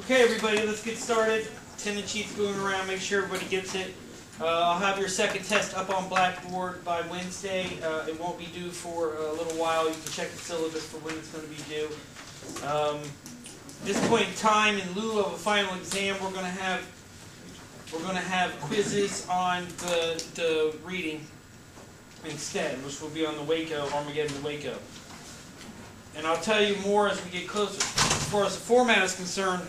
Okay, everybody, let's get started. Attendance sheets going around. Make sure everybody gets it. I'll have your second test up on Blackboard by Wednesday. It won't be due for a little while. You can check the syllabus for when it's going to be due. At this point in time, in lieu of a final exam, we're going to have quizzes on the reading instead, which will be on the Waco, Armageddon and Waco. And I'll tell you more as we get closer. As far as the format is concerned,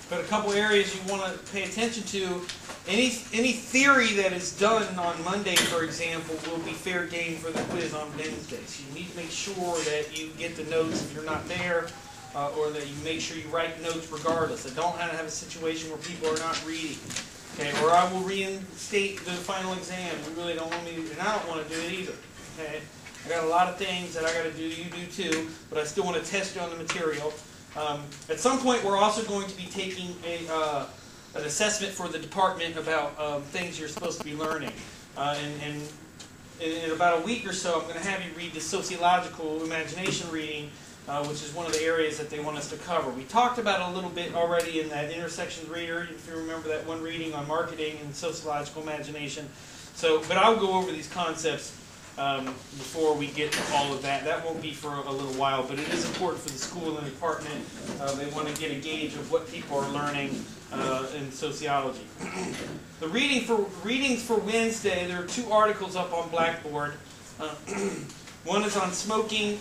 but a couple areas you want to pay attention to. Any theory that is done on Monday, for example, will be fair game for the quiz on Wednesday. So you need to make sure that you get the notes if you're not there, or that you make sure you write notes regardless. I don't want to have a situation where people are not reading. Okay, or I will reinstate the final exam. You really don't want me to, and I don't want to do it either. Okay, I got a lot of things that I got to do. You do too, but I still want to test you on the material. At some point, we're also going to be taking an assessment for the department about things you're supposed to be learning. And in about a week or so, I'm going to have you read the sociological imagination reading, which is one of the areas that they want us to cover. We talked about it a little bit already in that intersections reader, if you remember that one reading on marketing and sociological imagination. So, but I'll go over these concepts before we get to all of that. That won't be for a little while, but it is important for the school and the department. They want to get a gauge of what people are learning in sociology. The readings for Wednesday, there are 2 articles up on Blackboard. One is on smoking,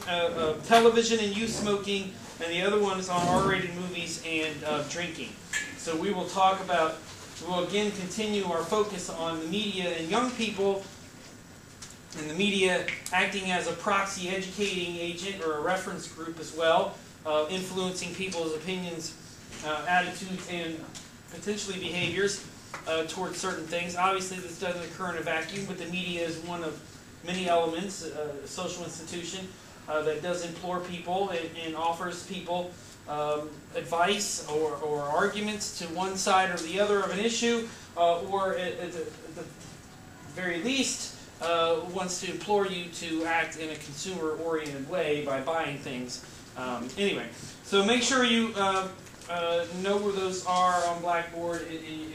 television and youth smoking, and the other one is on R-rated movies and drinking. So we will talk about, we will again continue our focus on the media and young people, and the media acting as a proxy educating agent or a reference group as well, influencing people's opinions, attitudes, and potentially behaviors towards certain things. Obviously this doesn't occur in a vacuum, but the media is one of many elements, a social institution that does implore people and offers people advice or arguments to one side or the other of an issue, or at the very least wants to implore you to act in a consumer-oriented way by buying things. Anyway, so make sure you know where those are on Blackboard and you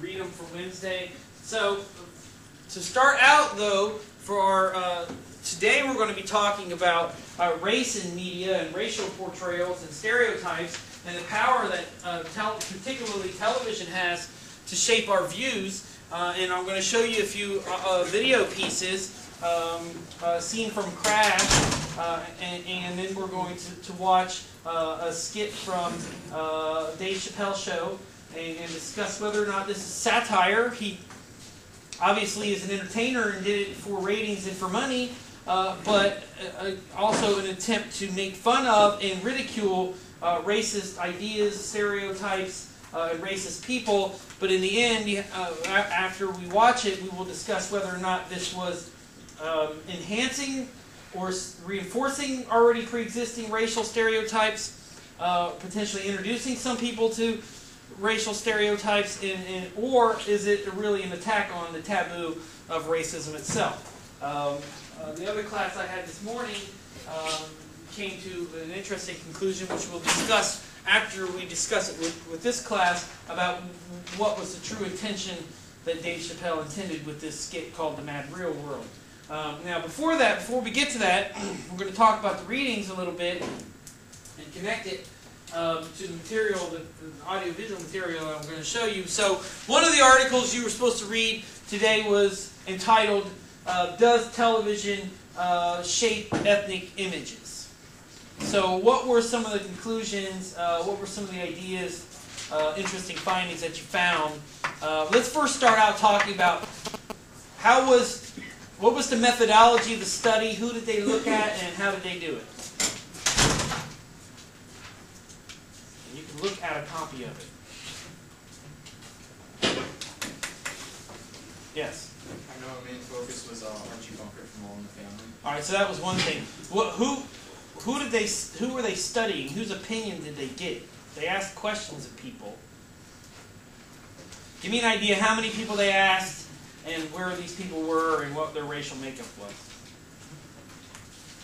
read them for Wednesday. So to start out, though, for our today we're going to be talking about race in media and racial portrayals and stereotypes and the power that particularly television has to shape our views. And I'm going to show you a few video pieces seen from Crash, and then we're going to watch a skit from Dave Chappelle Show and discuss whether or not this is satire. He obviously is an entertainer and did it for ratings and for money, but also an attempt to make fun of and ridicule racist ideas, stereotypes, and racist people. But in the end, after we watch it, we will discuss whether or not this was enhancing or reinforcing already pre-existing racial stereotypes, potentially introducing some people to racial stereotypes, or is it really an attack on the taboo of racism itself? The other class I had this morning came to an interesting conclusion, which we'll discuss after we discuss it with this class, about what was the true intention that Dave Chappelle intended with this skit called The Mad Real World. Now before we get to that, we're going to talk about the readings a little bit and connect it to the material, the audio-visual material I'm going to show you. So one of the articles you were supposed to read today was entitled, Does Television Shape Ethnic Images? So what were some of the conclusions, what were some of the ideas, interesting findings that you found? Let's first start out talking about what was the methodology of the study, who did they look at, and how did they do it? And you can look at a copy of it. Yes? I know our main focus was Archie Bunker from All in the Family. All right, so that was one thing. Who were they studying? Whose opinion did they get? They asked questions of people. Give me an idea how many people they asked and where these people were and what their racial makeup was.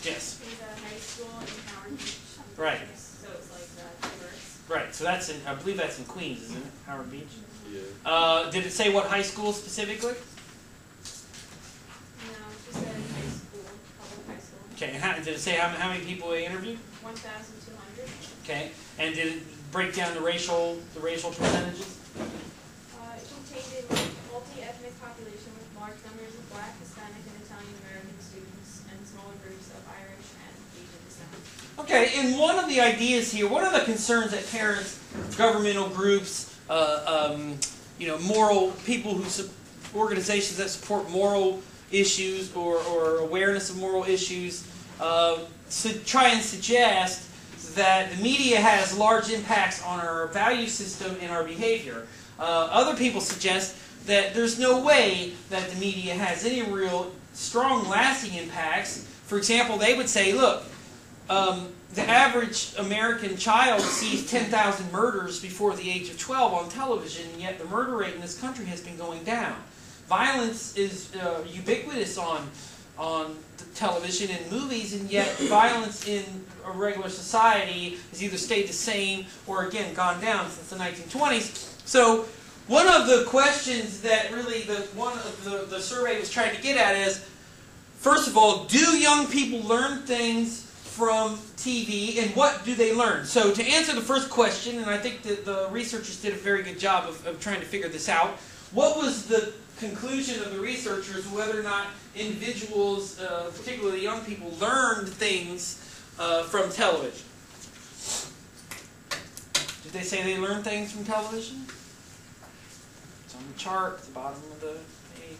Yes? In the high school in Howard Beach. Right. So it's like diverse. Right. so that's in, I believe that's in Queens, isn't it? Howard Beach. Yeah. Did it say what high school specifically? No, she said high school, public high school. Okay, and did it say how many people they interviewed? 1,200. Okay, and did it break down the racial percentages? It contained a multi-ethnic population with large numbers of Black, Hispanic, and Italian American students, and smaller groups of Irish and Asian descent. Okay, and one of the ideas here, one of the concerns that parents, governmental groups, moral people organizations that support moral issues or awareness of moral issues, try and suggest that the media has large impacts on our value system and our behavior. Other people suggest that there's no way that the media has any real strong, lasting impacts. For example, they would say, look, the average American child sees 10,000 murders before the age of 12 on television, and yet the murder rate in this country has been going down. Violence is ubiquitous on television and movies, and yet violence in a regular society has either stayed the same or, again, gone down since the 1920s. So one of the questions that really the survey was trying to get at is, first of all, do young people learn things from TV, and what do they learn? So to answer the first question, and I think that the researchers did a very good job of trying to figure this out, what was the conclusion of the researchers whether or not individuals, particularly young people, learned things from television? Did they say they learned things from television? It's on the chart at the bottom of the page.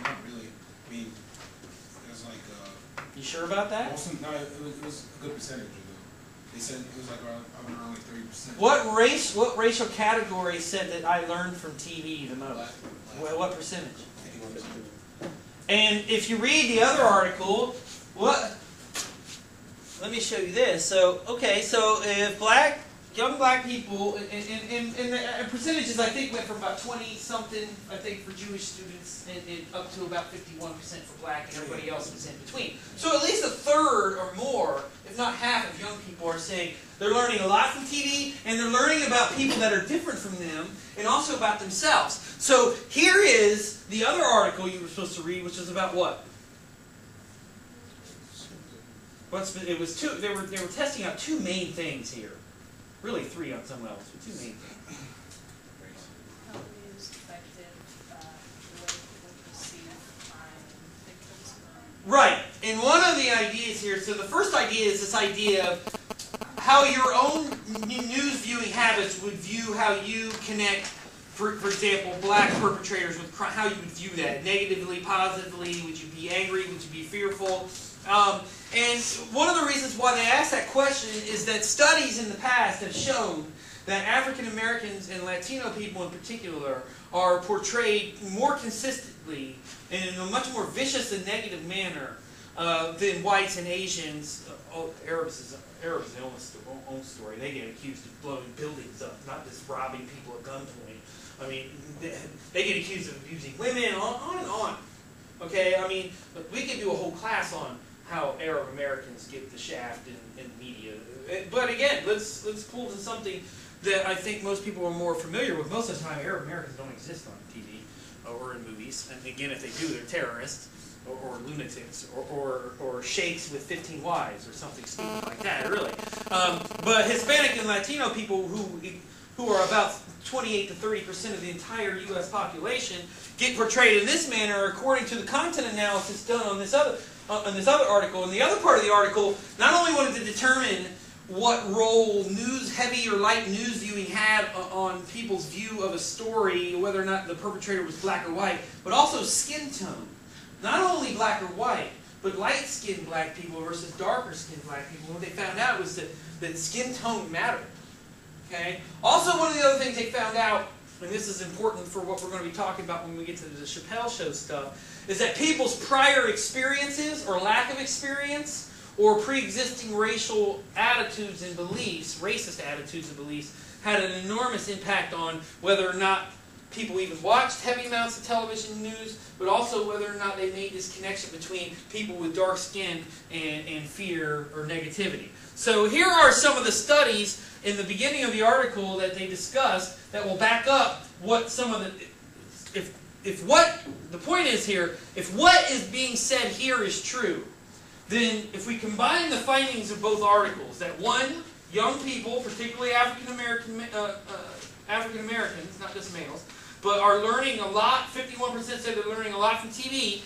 Not really. I mean, it was like You sure about that? no, it was a good percentage though. They said it was like around like 30%. What racial category said that I learned from TV the most? Black. What percentage? 51%. And if you read the other article, let me show you this. So, okay, so if young black people, and the percentages I think went from about 20-something, I think, for Jewish students, and up to about 51% for black, and everybody else was in between. So at least a third or more, if not half of young people are saying they're learning a lot from TV, and they're learning about people that are different from them, and also about themselves. So here is the other article you were supposed to read, which is about what? It was two. They were testing out two main things here. Really three on some levels, but two main things. How news affected the way people perceive crime and victims of crime? Right. And one of the ideas here, so the first idea is this idea of how your own news viewing habits would view how you connect, for example, black perpetrators with crime, how you would view that. Negatively, positively, would you be angry, would you be fearful? And one of the reasons why they asked that question is that studies in the past have shown that African Americans and Latino people in particular are portrayed more consistently and in a much more vicious and negative manner than whites and Asians. Arabs is their own story. They get accused of blowing buildings up, not just robbing people at gunpoint. I mean, they get accused of abusing women, on and on. Okay, I mean, we could do a whole class on how Arab Americans get the shaft in media. But again, let's pull to something that I think most people are more familiar with. Most of the time, Arab Americans don't exist on TV or in movies. And again, if they do, they're terrorists or lunatics or sheikhs with 15 wives or something stupid like that, really. But Hispanic and Latino people who are about 28 to 30% of the entire U.S. population get portrayed in this manner according to the content analysis done on this other article. And the other part of the article not only wanted to determine what role heavy or light news viewing had on people's view of a story, whether or not the perpetrator was black or white, but also skin tone. Not only black or white, but light-skinned black people versus darker-skinned black people. What they found out was that skin tone mattered. Okay? Also, one of the other things they found out, and this is important for what we're going to be talking about when we get to the Chappelle Show stuff, is that people's prior experiences or lack of experience or pre-existing racial attitudes and beliefs, racist attitudes and beliefs, had an enormous impact on whether or not people even watched heavy amounts of television news, but also whether or not they made this connection between people with dark skin and fear or negativity. So here are some of the studies in the beginning of the article that they discussed that will back up what some of the... If what the point is here, if what is being said here is true, then if we combine the findings of both articles, that one, young people, particularly African Americans, not just males, but are learning a lot. 51% say they're learning a lot from TV.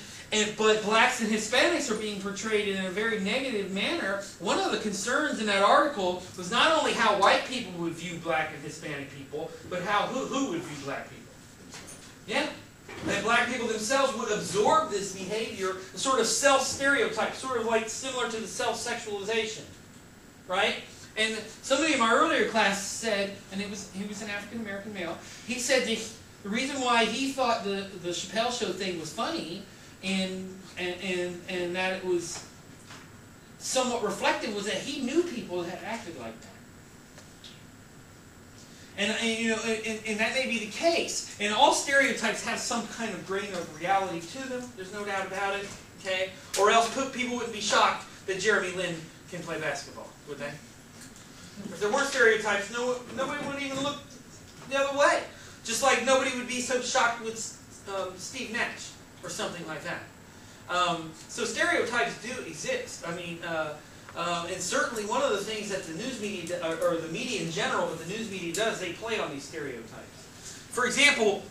But blacks and Hispanics are being portrayed in a very negative manner. One of the concerns in that article was not only how white people would view black and Hispanic people, but how who would view black people. Yeah. That black people themselves would absorb this behavior, a sort of self-stereotype, sort of like similar to the self-sexualization. Right? And somebody in my earlier class said, and he was an African-American male, he said the reason why he thought the Chappelle Show thing was funny and that it was somewhat reflective was that he knew people that had acted like that. And that may be the case. And all stereotypes have some kind of grain of reality to them. There's no doubt about it. Okay? Or else people wouldn't be shocked that Jeremy Lin can play basketball, would they? If there weren't stereotypes, nobody would even look the other way. Just like nobody would be so shocked with Steve Nash or something like that. So stereotypes do exist. I mean, and certainly one of the things that the news media, or the media in general, what the news media does, they play on these stereotypes. For example,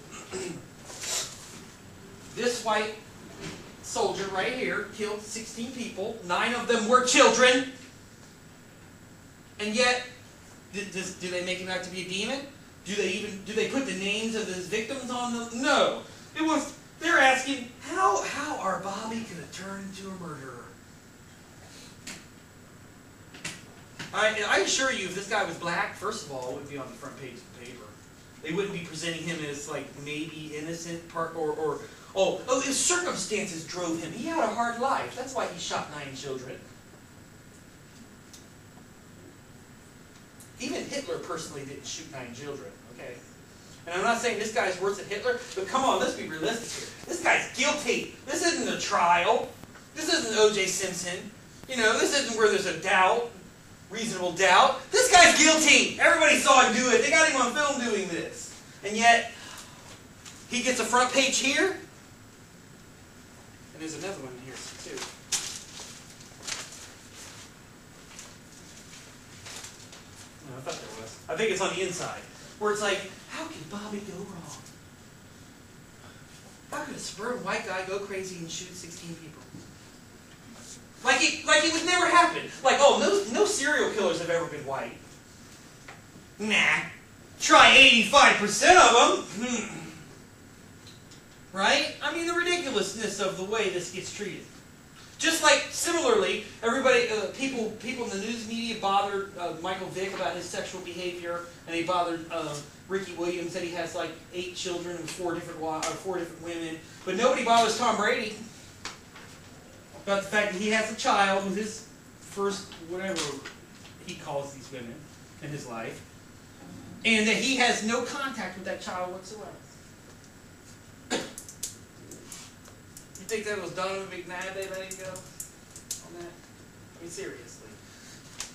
this white soldier right here killed 16 people. 9 of them were children. And yet, do they make him out to be a demon? Do they put the names of his victims on them? No. They're asking, how our Bobby could have turned into a murderer? I assure you, if this guy was black, first of all, it wouldn't be on the front page of the paper. They wouldn't be presenting him as like maybe innocent, his circumstances drove him. He had a hard life. That's why he shot 9 children. Even Hitler personally didn't shoot 9 children. Okay, and I'm not saying this guy's worse than Hitler, but come on, let's be realistic here. This guy's guilty. This isn't a trial. This isn't O.J. Simpson. This isn't where there's a doubt. Reasonable doubt. This guy's guilty. Everybody saw him do it. They got him on film doing this. And yet, he gets a front page here. And there's another one here, too. No, I thought there was. I think it's on the inside. Where it's like, how could Bobby go wrong? How could a suburban white guy go crazy and shoot 16 people? Like it would never happen. Like, oh, no serial killers have ever been white. Nah. Try 85% of them. Right? I mean, the ridiculousness of the way this gets treated. Just like, similarly, everybody, people in the news media bothered Michael Vick about his sexual behavior, and they bothered Ricky Williams that he has like 8 children and 4 different women. But nobody bothers Tom Brady about the fact that he has a child with his first, whatever he calls these women in his life, and that he has no contact with that child whatsoever. You think that was Donovan McNabb they let him go on that? I mean, seriously.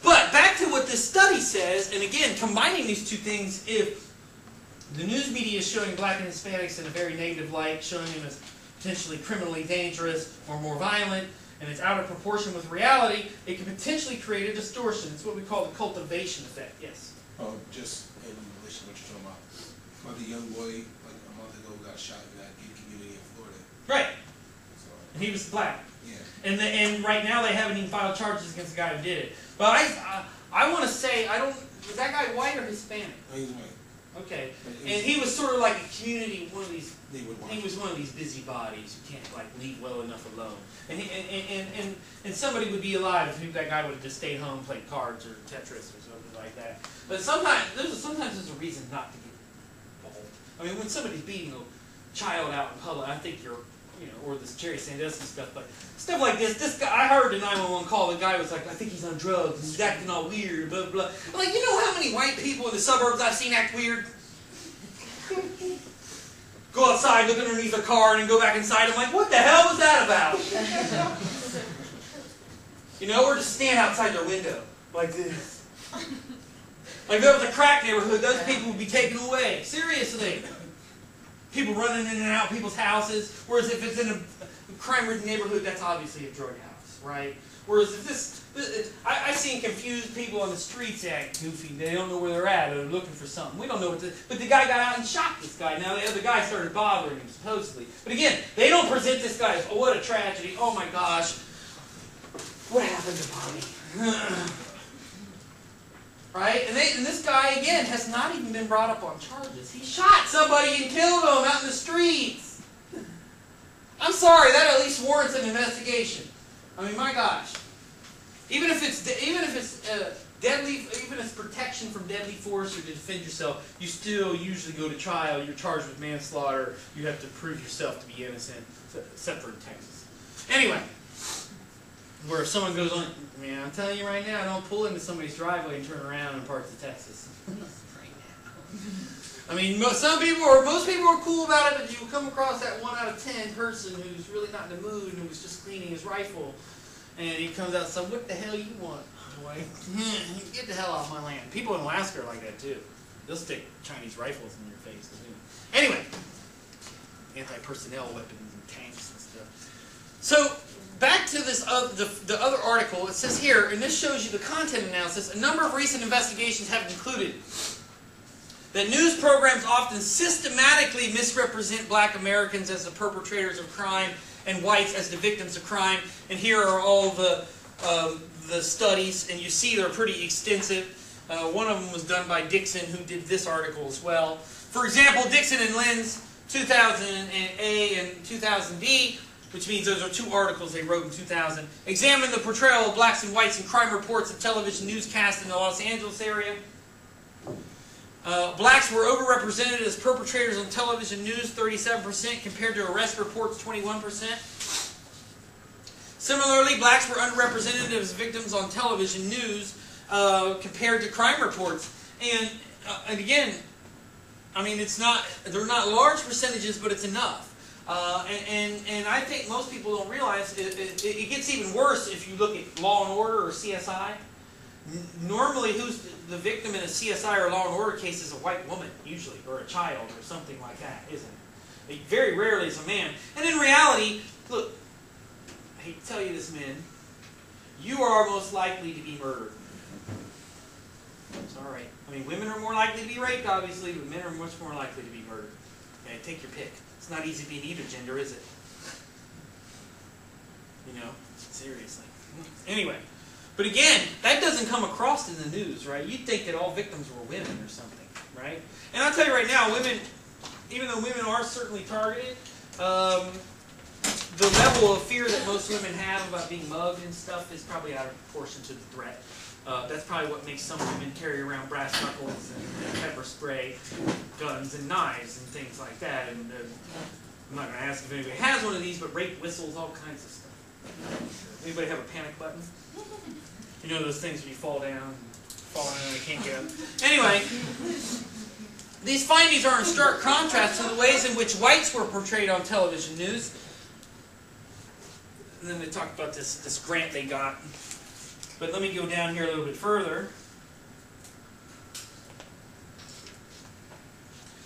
But back to what this study says, and again, combining these two things, if the news media is showing black and Hispanics in a very negative light, showing them as potentially criminally dangerous or more violent, and it's out of proportion with reality, it can potentially create a distortion. It's what we call the cultivation effect. Yes? Just in relation to what you're talking about the young boy, like a month ago, got shot in that gay community in Florida. Right. So, And he was black. yeah. And right now they haven't even filed charges against the guy who did it. But I want to say, was that guy white or Hispanic? No, he was white. Okay. And he was sort of like a community, he He was one of these busybodies who can't like leave well enough alone. And somebody would be alive if that guy would have just stayed home, played cards or Tetris or something like that. But sometimes there's a reason not to get involved. I mean, when somebody's beating a child out in public, I think or this Jerry Sandusky stuff, but stuff like this. This guy, I heard the 911 call. The guy was like, "I think he's on drugs. He's acting all weird." Blah blah. I'm like, you know how many white people in the suburbs I've seen act weird? go outside, look underneath their car, and then go back inside. I'm like, what the hell was that about? You know, or just stand outside their window like this. Like if there was a crack neighborhood, those people would be taken away. Seriously. People running in and out of people's houses. Whereas if it's in a crime-ridden neighborhood, that's obviously a drug house, right? Whereas if I've seen confused people on the streets act goofy. They don't know where they're at, or they're looking for something. We don't know what but the guy got out and shot this guy. Now the other guy started bothering him, supposedly. But again, they don't present this guy as, oh, what a tragedy. Oh my gosh. What happened to Bobby? Right? And this guy, again, has not even been brought up on charges. He shot somebody and killed them out in the streets. I'm sorry, that at least warrants an investigation. I mean, my gosh. Even if it's deadly, even if it's protection from deadly force or to defend yourself, you still usually go to trial. You're charged with manslaughter. You have to prove yourself to be innocent, except for in Texas. Anyway, where if someone goes on, man, I'm telling you right now, don't pull into somebody's driveway and turn around in parts of Texas. I mean, most people are cool about it, but you come across that 1 out of 10 person who's really not in the mood and who's just cleaning his rifle, and he comes out, so what the hell you want? Like, get the hell off my land. People in Alaska are like that too. They'll stick Chinese rifles in your face. Anyway, anti-personnel weapons and tanks and stuff. So back to this the other article. It says here, and this shows you the content analysis. A number of recent investigations have concluded that news programs often systematically misrepresent black Americans as the perpetrators of crime and whites as the victims of crime. And here are all the studies, and you see they're pretty extensive. One of them was done by Dixon, who did this article as well. For example, Dixon and Lynn's 2000A and 2000B, which means those are 2 articles they wrote in 2000, examined the portrayal of blacks and whites in crime reports and television newscasts in the Los Angeles area. Blacks were overrepresented as perpetrators on television news, 37%, compared to arrest reports, 21%. Similarly, blacks were underrepresented as victims on television news compared to crime reports. And again, I mean, they're not large percentages, but it's enough. And I think most people don't realize it gets even worse if you look at Law and Order or CSI. Normally, who's the victim in a CSI or Law and Order case is a white woman, usually, or a child, or something like that, isn't it? Very rarely is a man. And in reality, look, I hate to tell you this, men, you are most likely to be murdered. It's all right. I mean, women are more likely to be raped, obviously, but men are much more likely to be murdered. Okay, take your pick. It's not easy being either gender, is it? You know, seriously. Anyway. But again, that doesn't come across in the news, right? You'd think that all victims were women or something, right? And I'll tell you right now, women, even though women are certainly targeted, the level of fear that most women have about being mugged and stuff is probably out of proportion to the threat. That's probably what makes some women carry around brass knuckles and pepper spray, guns and knives and things like that. And I'm not going to ask if anybody has one of these, but rape whistles, all kinds of stuff. Anybody have a panic button? You know those things when you fall down and you can't get up. Anyway, these findings are in stark contrast to the ways in which whites were portrayed on television news. And then they talk about this grant they got. But let me go down here a little bit further.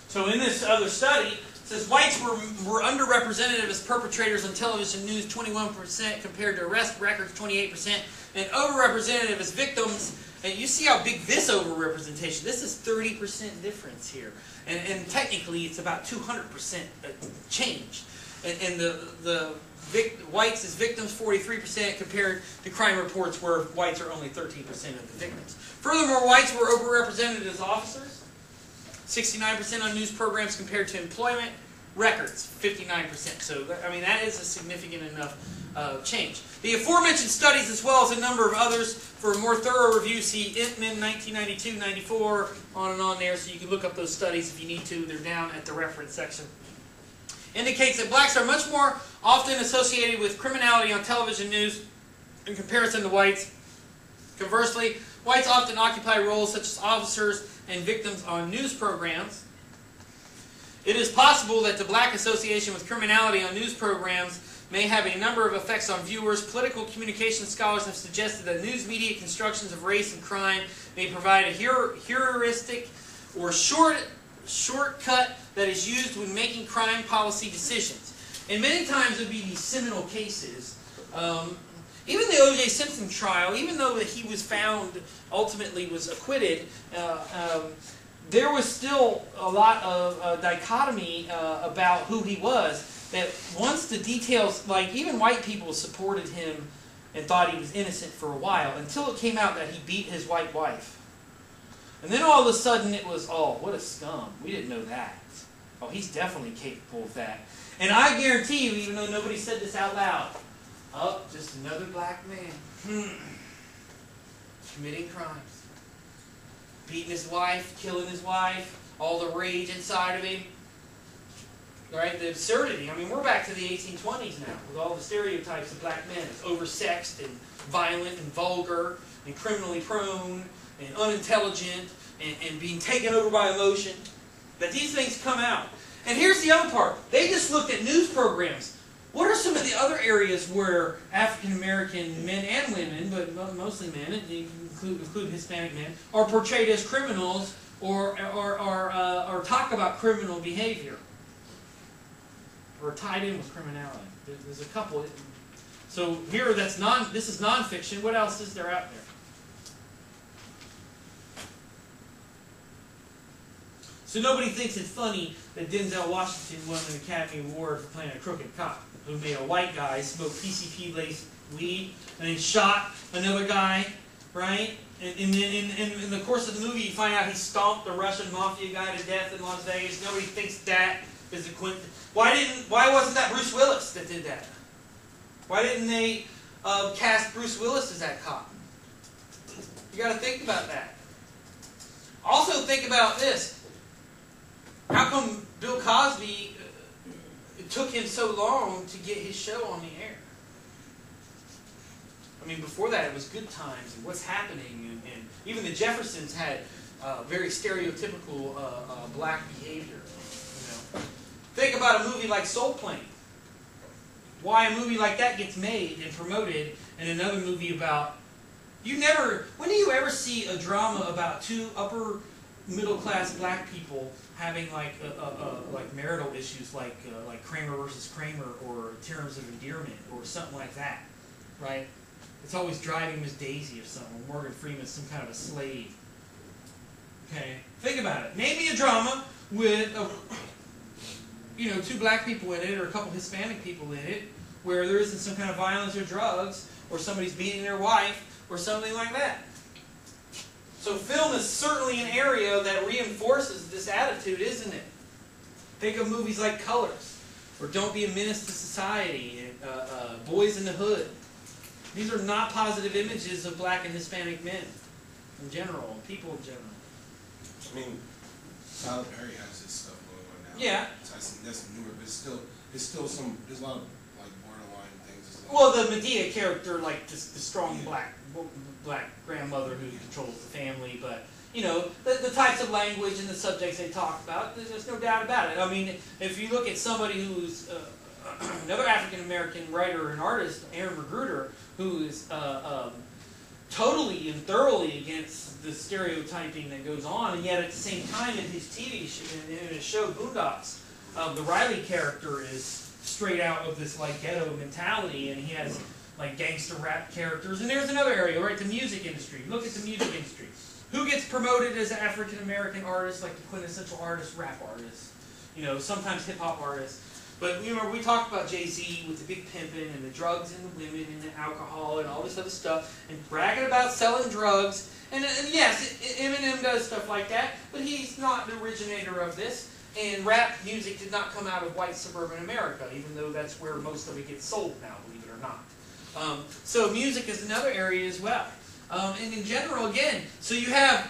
So in this other study, it says whites were underrepresented as perpetrators on television news, 21% compared to arrest records, 28%, and overrepresented as victims. And you see how big this overrepresentation, this is 30% difference here. And technically it's about 200% change. And the whites as victims, 43% compared to crime reports where whites are only 13% of the victims. Furthermore, whites were overrepresented as officers, 69% on news programs compared to employment records, 59%. So, I mean, that is a significant enough change. The aforementioned studies, as well as a number of others, for a more thorough review, see Intman 1992, 94, on and on there, so you can look up those studies if you need to. They're down at the reference section. Indicates that blacks are much more often associated with criminality on television news in comparison to whites. Conversely, whites often occupy roles such as officers and victims on news programs. It is possible that the black association with criminality on news programs may have a number of effects on viewers. Political communication scholars have suggested that news media constructions of race and crime may provide a heuristic or shortcut that is used when making crime policy decisions. And many times it would be these seminal cases. Even the O.J. Simpson trial, even though that he was found, ultimately was acquitted, there was still a lot of dichotomy about who he was. That once the details, like even white people supported him and thought he was innocent for a while, until it came out that he beat his white wife. And then all of a sudden it was, oh, what a scum. We didn't know that. Oh, he's definitely capable of that. And I guarantee you, even though nobody said this out loud, oh, just another black man. Committing crimes. Beating his wife, killing his wife, all the rage inside of him. Right? The absurdity. I mean, we're back to the 1820s now, with all the stereotypes of black men. It's oversexed and violent and vulgar and criminally prone and unintelligent and being taken over by emotion. That these things come out. And here's the other part. They just looked at news programs. What are some of the other areas where African American men and women, but mostly men, and you include Hispanic men, are portrayed as criminals or talk about criminal behavior? Or tied in with criminality. There's a couple. So here, this is nonfiction. What else is there out there? So nobody thinks it's funny that Denzel Washington won an Academy Award for playing a crooked cop who made a white guy smoke PCP-laced weed and then shot another guy, right? And then in the course of the movie, you find out he stomped the Russian mafia guy to death in Las Vegas. Nobody thinks that is a coincidence. Why wasn't that Bruce Willis that did that? Why didn't they cast Bruce Willis as that cop? You got to think about that. Also think about this. How come Bill Cosby, it took him so long to get his show on the air? I mean, before that it was Good Times and What's Happening, and even the Jeffersons had very stereotypical black behavior. You know? Think about a movie like Soul Plane. Why a movie like that gets made and promoted, and another movie about... When do you ever see a drama about two upper middle-class black people having like marital issues like Kramer versus Kramer or Terms of Endearment or something like that, right? It's always Driving Miss Daisy or something. Morgan Freeman's some kind of a slave. Okay, think about it. Name me a drama with two black people in it or a couple Hispanic people in it where there isn't some kind of violence or drugs or somebody's beating their wife or something like that. So film is certainly an area that reinforces this attitude, isn't it? Think of movies like Colors, or Don't Be a Menace to Society, and Boys in the Hood. These are not positive images of black and Hispanic men in general, people in general. I mean, Tyler Perry has this stuff going on now. Yeah. That's newer, but there's still there's a lot of like borderline things. Well, the Medea character, like the strong black grandmother who controls the family, but the types of language and the subjects they talk about, there's no doubt about it. I mean, if you look at somebody who's another African American writer and artist, Aaron Magruder, who is totally and thoroughly against the stereotyping that goes on, and yet at the same time in his TV show, in his show Boondocks, the Riley character is straight out of this like ghetto mentality, and he has like gangster rap characters. And there's another area, right? The music industry. Look at the music industry. Who gets promoted as an African American artist, like the quintessential artist, rap artist? Sometimes hip hop artists. But we talked about Jay-Z with the big pimping and the drugs and the women and the alcohol and all this other stuff, and bragging about selling drugs. And yes, Eminem does stuff like that, but he's not the originator of this. And rap music did not come out of white suburban America, even though that's where most of it gets sold now, believe it or not. So music is another area as well. And in general, again, so you have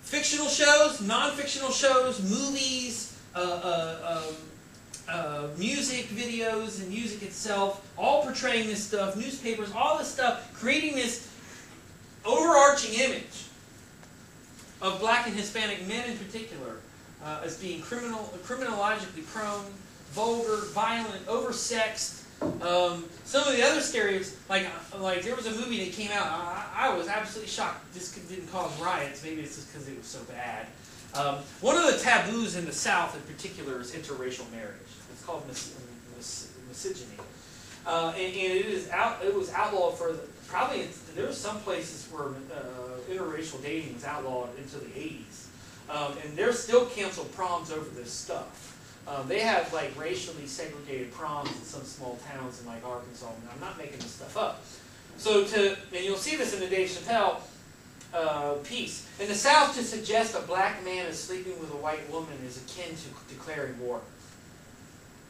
fictional shows, non-fictional shows, movies, music videos and music itself, all portraying this stuff, newspapers, all this stuff, creating this overarching image of black and Hispanic men in particular as being criminologically prone, vulgar, violent, oversexed. Some of the other stereotypes, like there was a movie that came out, I was absolutely shocked. This didn't cause riots. Maybe it's just because it was so bad. One of the taboos in the South in particular is interracial marriage. It's called misogyny. And it was outlawed for there were some places where interracial dating was outlawed into the 80s. And they're still canceled proms over this stuff. They have like racially segregated proms in some small towns in like Arkansas. And I'm not making this stuff up. And you'll see this in the Dave Chappelle piece. In the South, to suggest a black man is sleeping with a white woman is akin to declaring war.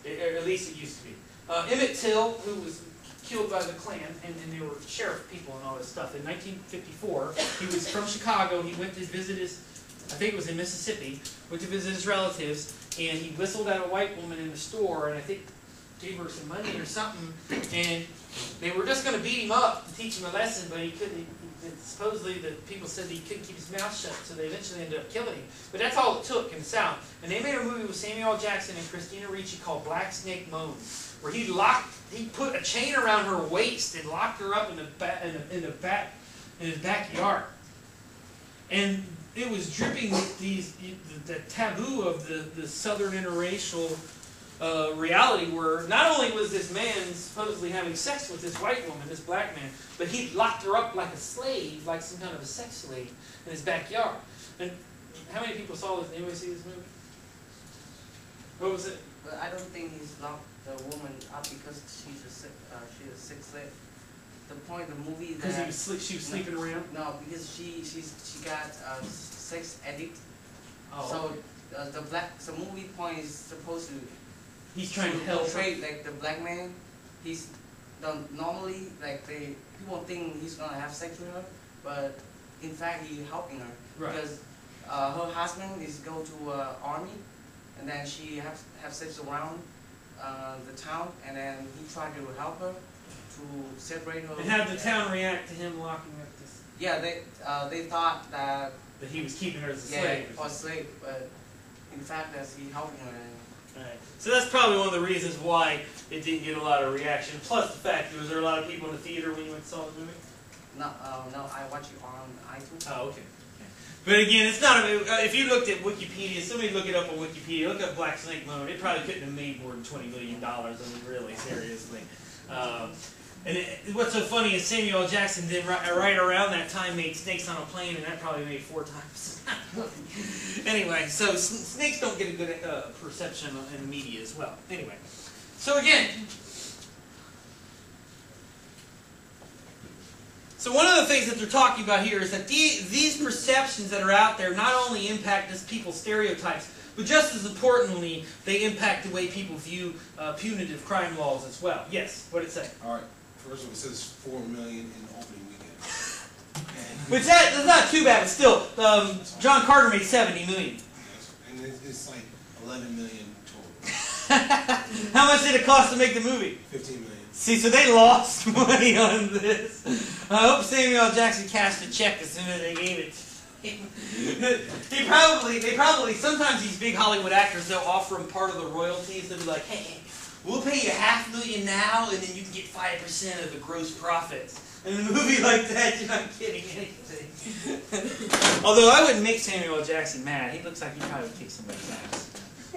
At least it used to be. Emmett Till, who was killed by the Klan, and they were sheriff people and all this stuff. In 1954, he was from Chicago. He went to visit his, I think it was in Mississippi, went to visit his relatives, and he whistled at a white woman in the store, and I think gave her some money or something, and they were just going to beat him up and teach him a lesson, but he couldn't. Supposedly, the people said he couldn't keep his mouth shut, so they eventually ended up killing him. But that's all it took in the South. And they made a movie with Samuel L. Jackson and Christina Ricci called Black Snake Moan, where he put a chain around her waist and locked her up in his backyard. And it was dripping with the taboo of the Southern interracial reality, where not only was this man supposedly having sex with this white woman, this black man, but he locked her up like a slave, like some kind of a sex slave, in his backyard. And how many people saw this? Anybody see this movie? What was it? But I don't think he's locked the woman up because she's a sick slave. The point of the movie that because she was sleeping around. No, because she got sex addict. Oh. So the movie point is supposed to. He's trying to help portray like the black man. He's normally like people think he's gonna have sex with her, but in fact he's helping her because her husband is go to army, and then she have sex around the town, and then he tried to help her to separate her. And how did the town react to him locking up this? Yeah, they thought that he was keeping her as a slave. Yeah, or slave, but in fact that he helping her. Right. So that's probably one of the reasons why it didn't get a lot of reaction. Plus the fact was there a lot of people in the theater when you went and saw the movie? No, I watched it on iTunes. Oh, okay. But again, it's not. If you looked at Wikipedia, somebody look it up on Wikipedia. Look up Black Snake Moan. It probably couldn't have made more than $20 million. I mean, really, seriously. What's so funny is Samuel L. Jackson did right around that time made Snakes on a Plane, and that probably made 4 times. Anyway, so snakes don't get a good perception in the media as well. Anyway, so again, so one of the things that they're talking about here is that these perceptions that are out there not only impact people's stereotypes, but just as importantly, they impact the way people view punitive crime laws as well. Yes, what did it say? All right. First of all, it says 4 million in opening weekend. Which that's not too bad, but still, John Carter made 70 million. Yes, and it's like 11 million total. How much did it cost to make the movie? 15 million. See, so they lost money on this. I hope Samuel L. Jackson cashed a check as soon as they gave it. They probably, sometimes these big Hollywood actors, they'll offer them part of the royalties. They'll be like, hey, we'll pay you $500,000 now, and then you can get 5% of the gross profits. In a movie like that, you're not getting anything. Although I wouldn't make Samuel L. Jackson mad. He looks like he probably would kick somebody's ass.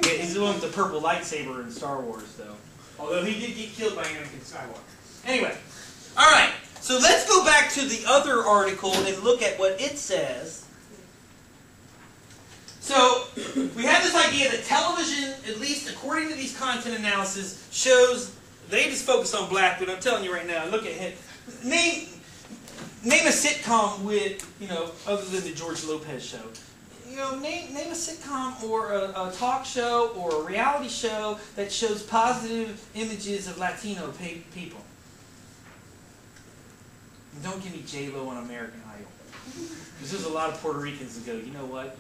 Yeah, he's the one with the purple lightsaber in Star Wars, though. Although he did get killed by Anakin Skywalker. Anyway, all right. So let's go back to the other article and look at what it says. So we have this idea that television, at least according to these content analysis, shows, they just focus on black, but I'm telling you right now, look at him. Name a sitcom with, other than the George Lopez show. Name a sitcom or a talk show or a reality show that shows positive images of Latino people. And don't give me J-Lo on American Idol. Because there's a lot of Puerto Ricans that go, you know what,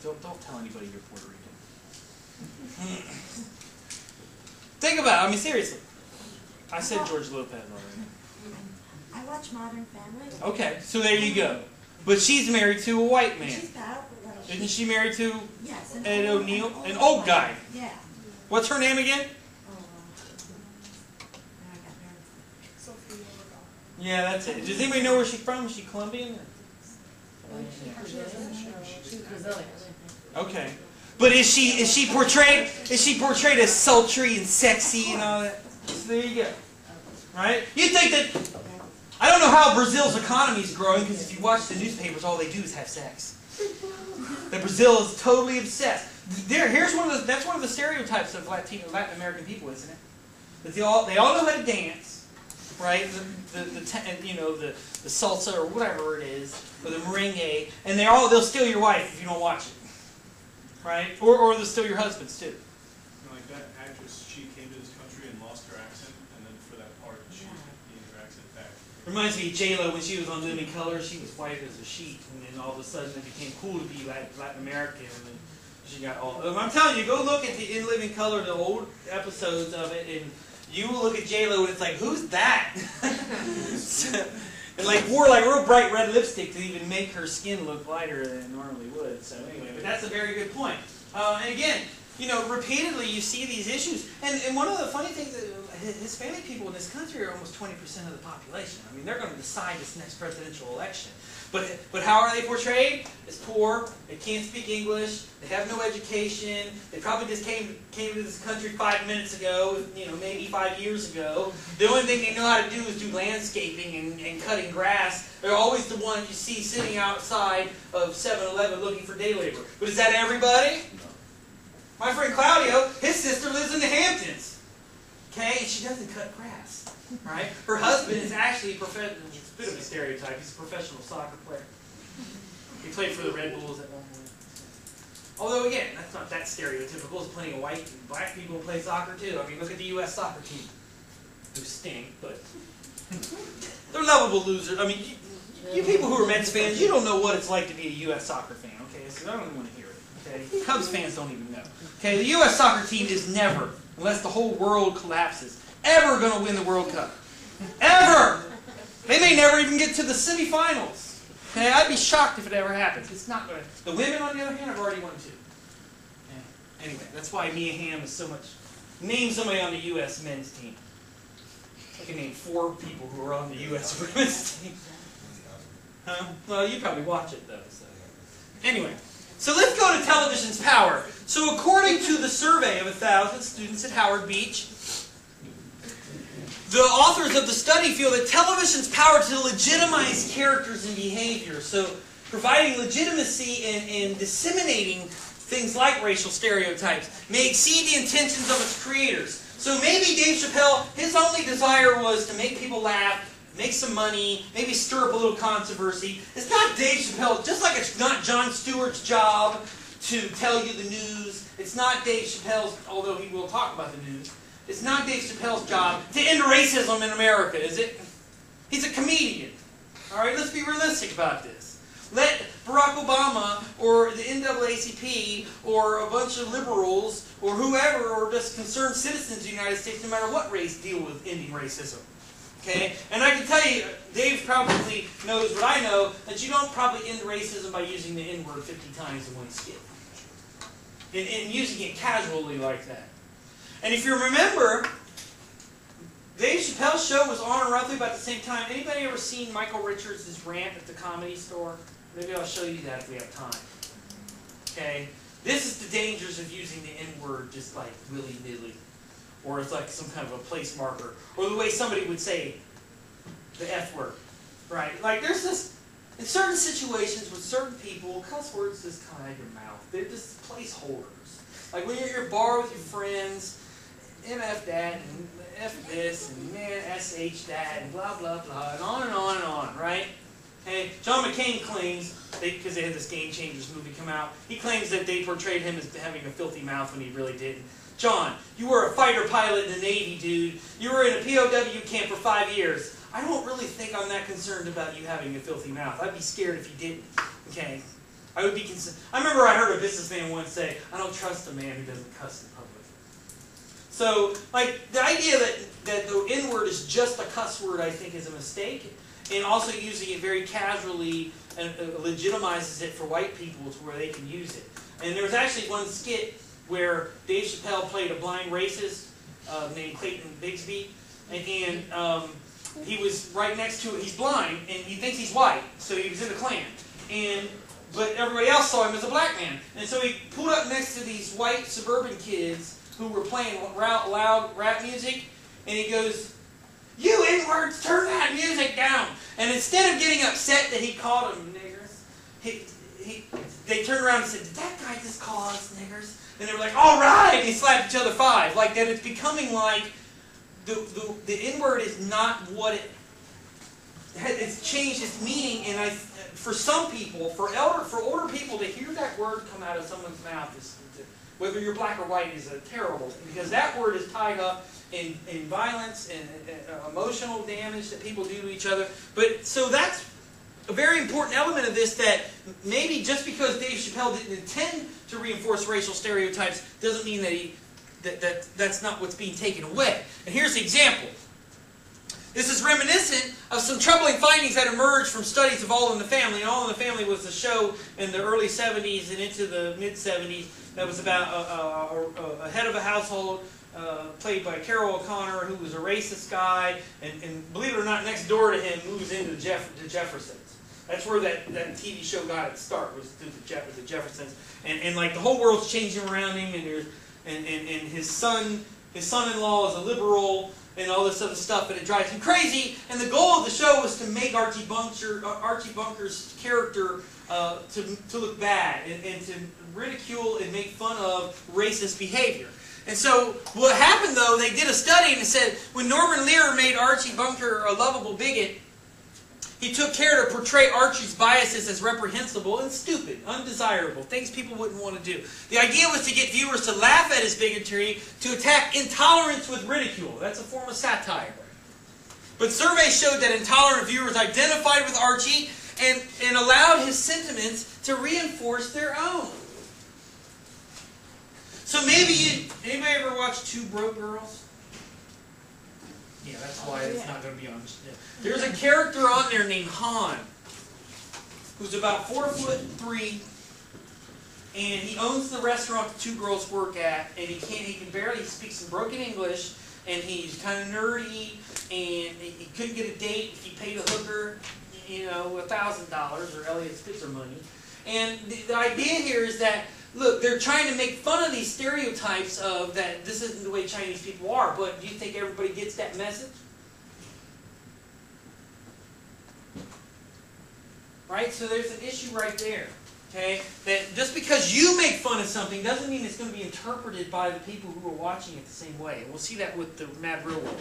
don't tell anybody you're Puerto Rican. Think about it, seriously. I said George Lopez already. I watch Modern Family. Okay, so there you go. But she's married to a white man. She's powerful, though. Isn't she married to Yes. Ed O'Neill? An old guy. Yeah. What's her name again? Oh, now I got nervous. Sophia Oregon. Yeah, that's it. Does anybody know where she's from? Is she Colombian? She's Brazilian. Okay. But is she portrayed as sultry and sexy and all that? So there you go. Right? You think that I don't know how Brazil's economy is growing, because if you watch the newspapers, all they do is have sex. That Brazil is totally obsessed. That's one of the stereotypes of Latin American people, isn't it? That they all know how to dance, right? The salsa or whatever it is, or the merengue, and they'll steal your wife if you don't watch it, right? Or they'll steal your husbands too. Like that actress, she came to this country and lost her accent, and then for that part, she gained her accent back. Reminds me of J-Lo when she was on Living Color. She was white as a sheet, and then all of a sudden it became cool to be Latin American, and then she got all. I'm telling you, go look at the In Living Color, the old episodes of it, and you will look at J-Lo and it's like, who's that? And wore real bright red lipstick to even make her skin look lighter than it normally would. So anyway, but that's a very good point. And again, repeatedly you see these issues. And one of the funny things that Hispanic people in this country are almost 20% of the population. I mean, they're going to decide this next presidential election. But how are they portrayed? As poor, they can't speak English, they have no education, they probably just came to this country 5 minutes ago, maybe 5 years ago. The only thing they know how to do is do landscaping and cutting grass. They're always the ones you see sitting outside of 7-Eleven looking for day labor. But is that everybody? My friend Claudio, his sister lives in the Hamptons. Okay, and she doesn't cut grass. Right? Her husband is actually a professional. It's a bit of a stereotype. He's a professional soccer player. He played for the Red Bulls at one point. Although again, that's not that stereotypical. There's plenty of white and black people who play soccer too. I mean, look at the U.S. soccer team. Who stink, but they're lovable losers. I mean, you people who are Mets fans, you don't know what it's like to be a U.S. soccer fan. Okay, so I don't even want to hear it. Okay, Cubs fans don't even know. Okay, the U.S. soccer team is never, unless the whole world collapses, ever going to win the World Cup. Ever! They may never even get to the semifinals. Okay, I'd be shocked if it ever happens. It's not going to. The women, on the other hand, have already won too. Okay. Anyway, that's why Mia Hamm is so much. Name somebody on the U.S. men's team. I can name 4 people who are on the U.S. women's team. Huh? Well, you probably watch it though. So. Anyway, so let's go to television's power. So according to the survey of 1,000 students at Howard Beach, the authors of the study feel that television's power to legitimize characters and behavior, so providing legitimacy and disseminating things like racial stereotypes, may exceed the intentions of its creators. So maybe Dave Chappelle, his only desire was to make people laugh, make some money, maybe stir up a little controversy. It's not Dave Chappelle, just like it's not Jon Stewart's job to tell you the news. It's not Dave Chappelle's, although he will talk about the news. It's not Dave Chappelle's job to end racism in America, is it? He's a comedian. All right, let's be realistic about this. Let Barack Obama or the NAACP or a bunch of liberals or whoever or just concerned citizens of the United States, no matter what race, deal with ending racism. Okay? And I can tell you, Dave probably knows what I know, that you don't probably end racism by using the N-word 50 times in one skit. And using it casually like that. And if you remember, Dave Chappelle's show was on roughly about the same time. Anybody ever seen Michael Richards' rant at the Comedy Store? Maybe I'll show you that if we have time. Okay? This is the dangers of using the N-word just like willy-nilly. Or it's like some kind of a place marker. Or the way somebody would say the F word. Right? Like there's this, in certain situations with certain people, cuss words just come out of your mouth. They're just placeholders. Like when you're at your bar with your friends, MF that, and F this, and man, SH that, and blah, blah, blah, and on and on and on, right? Hey, John McCain claims, because they had this Game Changers movie come out, he claims that they portrayed him as having a filthy mouth when he really didn't. John, you were a fighter pilot in the Navy, dude. You were in a POW camp for 5 years. I don't really think I'm that concerned about you having a filthy mouth. I'd be scared if you didn't, okay? I would be concerned. I remember I heard a businessman once say, I don't trust a man who doesn't cuss in public. So, like, the idea that the N-word is just a cuss word, I think, is a mistake. And also using it very casually and legitimizes it for white people to where they can use it. And there was actually one skit where Dave Chappelle played a blind racist named Clayton Bigsby, and he was right next to it. He's blind, and he thinks he's white, so he was in the Klan. But everybody else saw him as a black man. And so he pulled up next to these white suburban kids who were playing loud rap music, and he goes, "You N-words, turn that music down!" And instead of getting upset that he called them niggers, they turned around and said, "Did that guy just call us niggers?" And they were like, "All right!" And he slapped each other 5. Like that it's becoming like the N-word is not what it's changed its meaning, and for some people, for older people to hear that word come out of someone's mouth, whether you're black or white, is a terrible thing, because that word is tied up in violence and emotional damage that people do to each other. But so that's a very important element of this, that maybe just because Dave Chappelle didn't intend to reinforce racial stereotypes doesn't mean that that's not what's being taken away. And here's the example. This is reminiscent of some troubling findings that emerged from studies of All in the Family. And All in the Family was a show in the early 70s and into the mid-70s that was about a head of a household played by Carol O'Connor, who was a racist guy, and believe it or not, next door to him moves into the Jeffersons. That's where that TV show got its start, was through the Jeffersons. And like the whole world's changing around him, and his son-in-law is a liberal, and all this other stuff, and it drives him crazy. And the goal of the show was to make Archie Bunker's character to look bad, and to ridicule and make fun of racist behavior. And so what happened, though, they did a study and it said when Norman Lear made Archie Bunker a lovable bigot, he took care to portray Archie's biases as reprehensible and stupid, undesirable, things people wouldn't want to do. The idea was to get viewers to laugh at his bigotry, to attack intolerance with ridicule. That's a form of satire. But surveys showed that intolerant viewers identified with Archie and allowed his sentiments to reinforce their own. So maybe anybody ever watch Two Broke Girls? Yeah, that's why it's not going to be on. There's a character on there named Han, who's about 4'3", and he owns the restaurant the two girls work at, and he can barely speak some broken English, and he's kind of nerdy, and he couldn't get a date if he paid a hooker, $1,000 or Elliot Spitzer money. And the idea here is that, look, they're trying to make fun of these stereotypes of that this isn't the way Chinese people are, but do you think everybody gets that message? Right? So there's an issue right there. Okay? That just because you make fun of something doesn't mean it's going to be interpreted by the people who are watching it the same way. And we'll see that with the Mad Real World.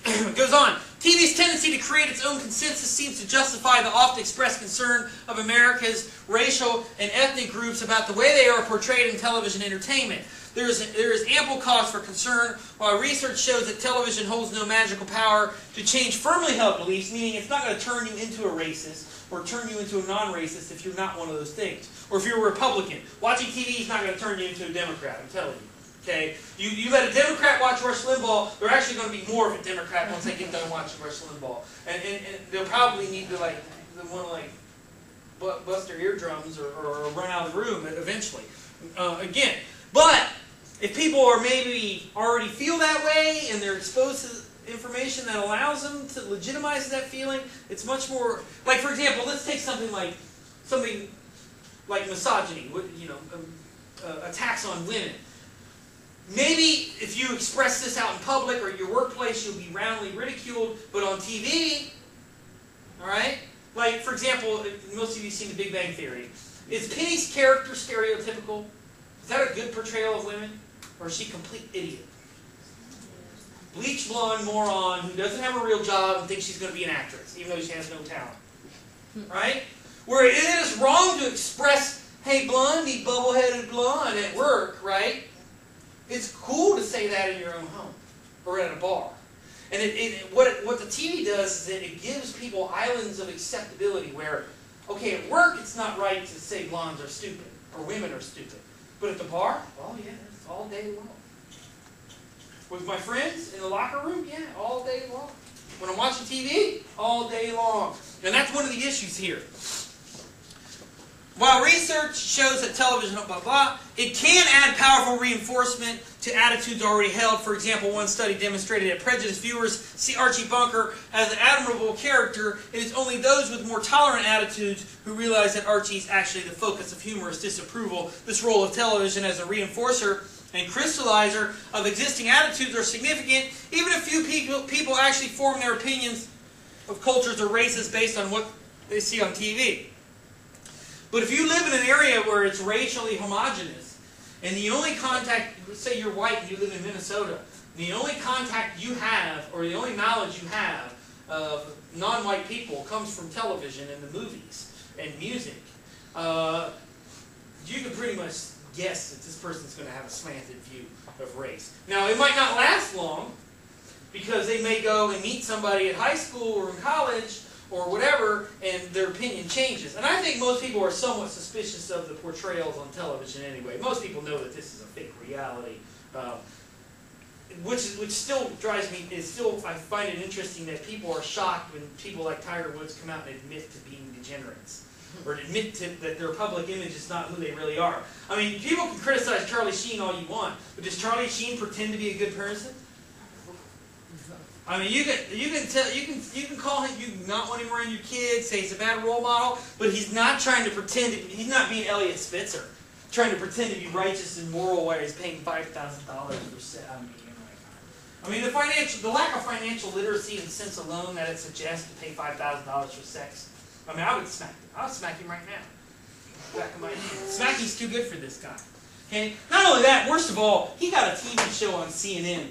It goes on. TV's tendency to create its own consensus seems to justify the often expressed concern of America's racial and ethnic groups about the way they are portrayed in television entertainment. There is ample cause for concern, while research shows that television holds no magical power to change firmly held beliefs, meaning it's not going to turn you into a racist or turn you into a non-racist if you're not one of those things. Or if you're a Republican. Watching TV is not going to turn you into a Democrat, I'm telling you. Okay, you let a Democrat watch Rush Limbaugh, they're actually going to be more of a Democrat once they get done watching Rush Limbaugh, and they'll probably need to want to bust their eardrums or run out of the room eventually. Again, but if people are maybe already feel that way and they're exposed to information that allows them to legitimize that feeling, it's much more like, for example, let's take something like misogyny, attacks on women. Maybe if you express this out in public or your workplace, you'll be roundly ridiculed, but on TV, all right? Like, for example, most of you have seen The Big Bang Theory. Is Penny's character stereotypical? Is that a good portrayal of women? Or is she a complete idiot? Bleach blonde moron who doesn't have a real job and thinks she's going to be an actress, even though she has no talent. Right? Where it is wrong to express, hey, blondie, bubble-headed blonde at work, right? It's cool to say that in your own home or at a bar. And what the TV does is that it gives people islands of acceptability where, okay, at work it's not right to say blondes are stupid or women are stupid. But at the bar, oh yeah, it's all day long. With my friends in the locker room, yeah, all day long. When I'm watching TV, all day long. And that's one of the issues here. While research shows that television, blah, blah, blah, it can add powerful reinforcement to attitudes already held. For example, one study demonstrated that prejudiced viewers see Archie Bunker as an admirable character. It is only those with more tolerant attitudes who realize that Archie is actually the focus of humorous disapproval. This role of television as a reinforcer and crystallizer of existing attitudes are significant. Even if few people actually form their opinions of cultures or races based on what they see on TV. But if you live in an area where it's racially homogenous, and the only contact, let's say you're white and you live in Minnesota, the only contact you have, or the only knowledge you have of non-white people comes from television and the movies and music, you can pretty much guess that this person's going to have a slanted view of race. Now, it might not last long, because they may go and meet somebody at high school or in college, or whatever, and their opinion changes. And I think most people are somewhat suspicious of the portrayals on television anyway. Most people know that this is a fake reality, which still drives me, I find it interesting that people are shocked when people like Tiger Woods come out and admit to being degenerates, or admit that their public image is not who they really are. I mean, people can criticize Charlie Sheen all you want, but does Charlie Sheen pretend to be a good person? I mean, you can call him, you can not want him around your kids, say he's a bad role model, but he's not trying to pretend, he's not being Elliot Spitzer, trying to pretend to be righteous and moral while he's paying $5,000 for sex. I mean, the lack of financial literacy and sense alone that it suggests to pay $5,000 for sex. I mean, I would smack him right now. Back of my hand. Smacking's too good for this guy. Okay? Not only that, worst of all, he got a TV show on CNN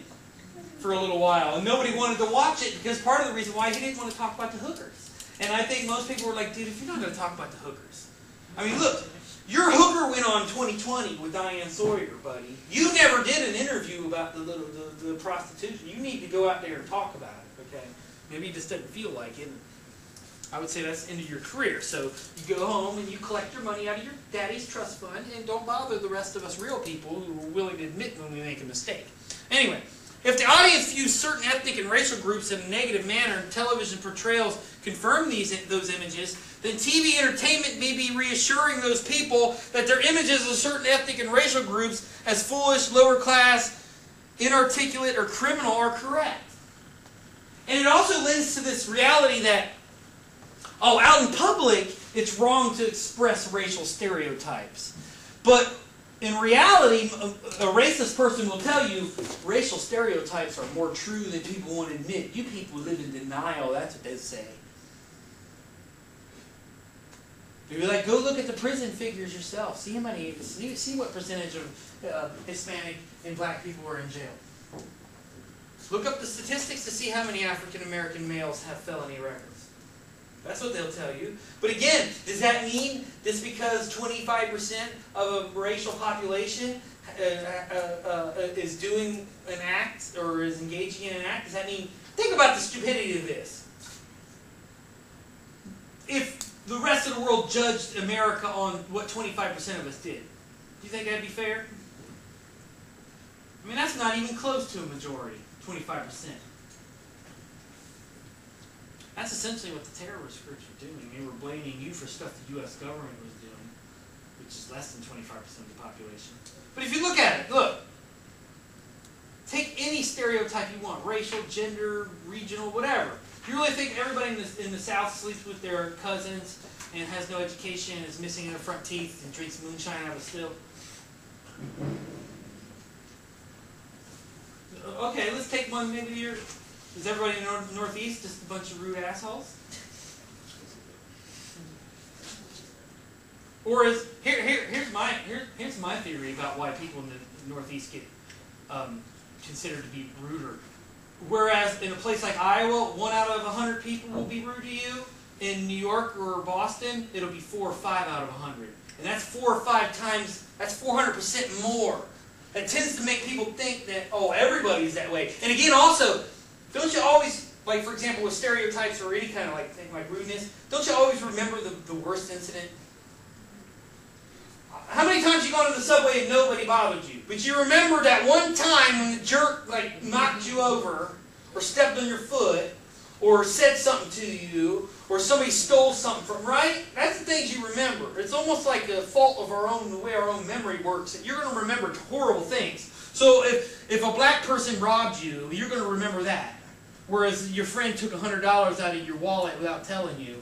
for a little while, and nobody wanted to watch it because part of the reason why he didn't want to talk about the hookers. And I think most people were like, dude, if you're not going to talk about the hookers. I mean, look, your hooker went on 2020 with Diane Sawyer, buddy. You never did an interview about the prostitution. You need to go out there and talk about it, okay? Maybe it just doesn't feel like it. I would say that's the end of your career. So you go home and you collect your money out of your daddy's trust fund and don't bother the rest of us real people who are willing to admit when we make a mistake. Anyway. If the audience views certain ethnic and racial groups in a negative manner and television portrayals confirm those images, then TV entertainment may be reassuring those people that their images of certain ethnic and racial groups as foolish, lower class, inarticulate, or criminal are correct. And it also lends to this reality that, oh, out in public, it's wrong to express racial stereotypes. But in reality, a racist person will tell you racial stereotypes are more true than people want to admit. You people live in denial, that's what they say. You'd be like, go look at the prison figures yourself. See what percentage of Hispanic and black people are in jail. Look up the statistics to see how many African American males have felony records. That's what they'll tell you. But again, does that mean just because 25% of a racial population is doing an act or is engaging in an act, does that mean, think about the stupidity of this. If the rest of the world judged America on what 25% of us did, do you think that'd be fair? I mean, that's not even close to a majority, 25%. That's essentially what the terrorist groups were doing. They were blaming you for stuff the U.S. government was doing, which is less than 25% of the population. But if you look at it, look. Take any stereotype you want, racial, gender, regional, whatever. You really think everybody in the South sleeps with their cousins and has no education and is missing their front teeth and drinks moonshine out of a still? Okay, let's take one maybe here. Is everybody in the Northeast just a bunch of rude assholes? Or is here's my theory about why people in the Northeast get considered to be ruder. Whereas in a place like Iowa, 1 out of 100 people will be rude to you. In New York or Boston, it'll be 4 or 5 out of 100, and that's 4 or 5 times. That's 400% more. That tends to make people think that, oh, everybody's that way. And again, also, don't you always, like for example with stereotypes or any kind of thing like rudeness, don't you always remember the worst incident? How many times you gone to the subway and nobody bothered you? But you remember that one time when the jerk knocked you over, or stepped on your foot, or said something to you, or somebody stole something from, right? That's the things you remember. It's almost like a fault of our own, the way our own memory works. That you're going to remember horrible things. So if a black person robbed you, you're going to remember that. Whereas your friend took $100 out of your wallet without telling you,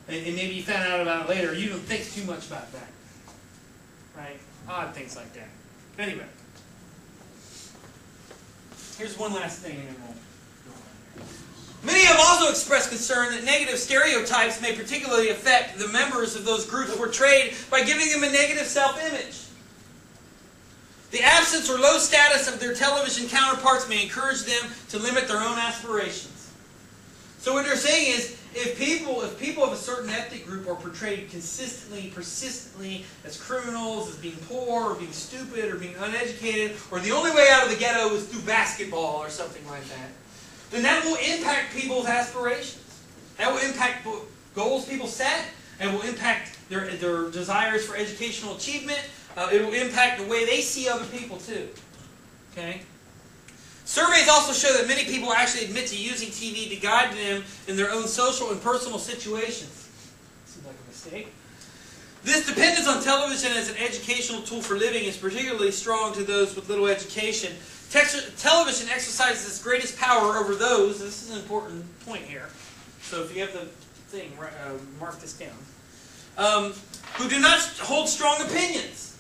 and maybe you found out about it later, you don't think too much about that. Right? Odd things like that. Anyway. Here's one last thing, and then we'll go on here. Many have also expressed concern that negative stereotypes may particularly affect the members of those groups portrayed by giving them a negative self-image. The absence or low status of their television counterparts may encourage them to limit their own aspirations. So what they're saying is, if people of a certain ethnic group are portrayed consistently, persistently as criminals, as being poor, or being stupid, or being uneducated, or the only way out of the ghetto is through basketball or something like that, then that will impact people's aspirations. That will impact goals people set, and will impact their desires for educational achievement. It will impact the way they see other people too. Okay? Surveys also show that many people actually admit to using TV to guide them in their own social and personal situations. Seems like a mistake. This dependence on television as an educational tool for living is particularly strong to those with little education. Television exercises its greatest power over those, this is an important point here, so if you have the thing, mark this down, who do not hold strong opinions.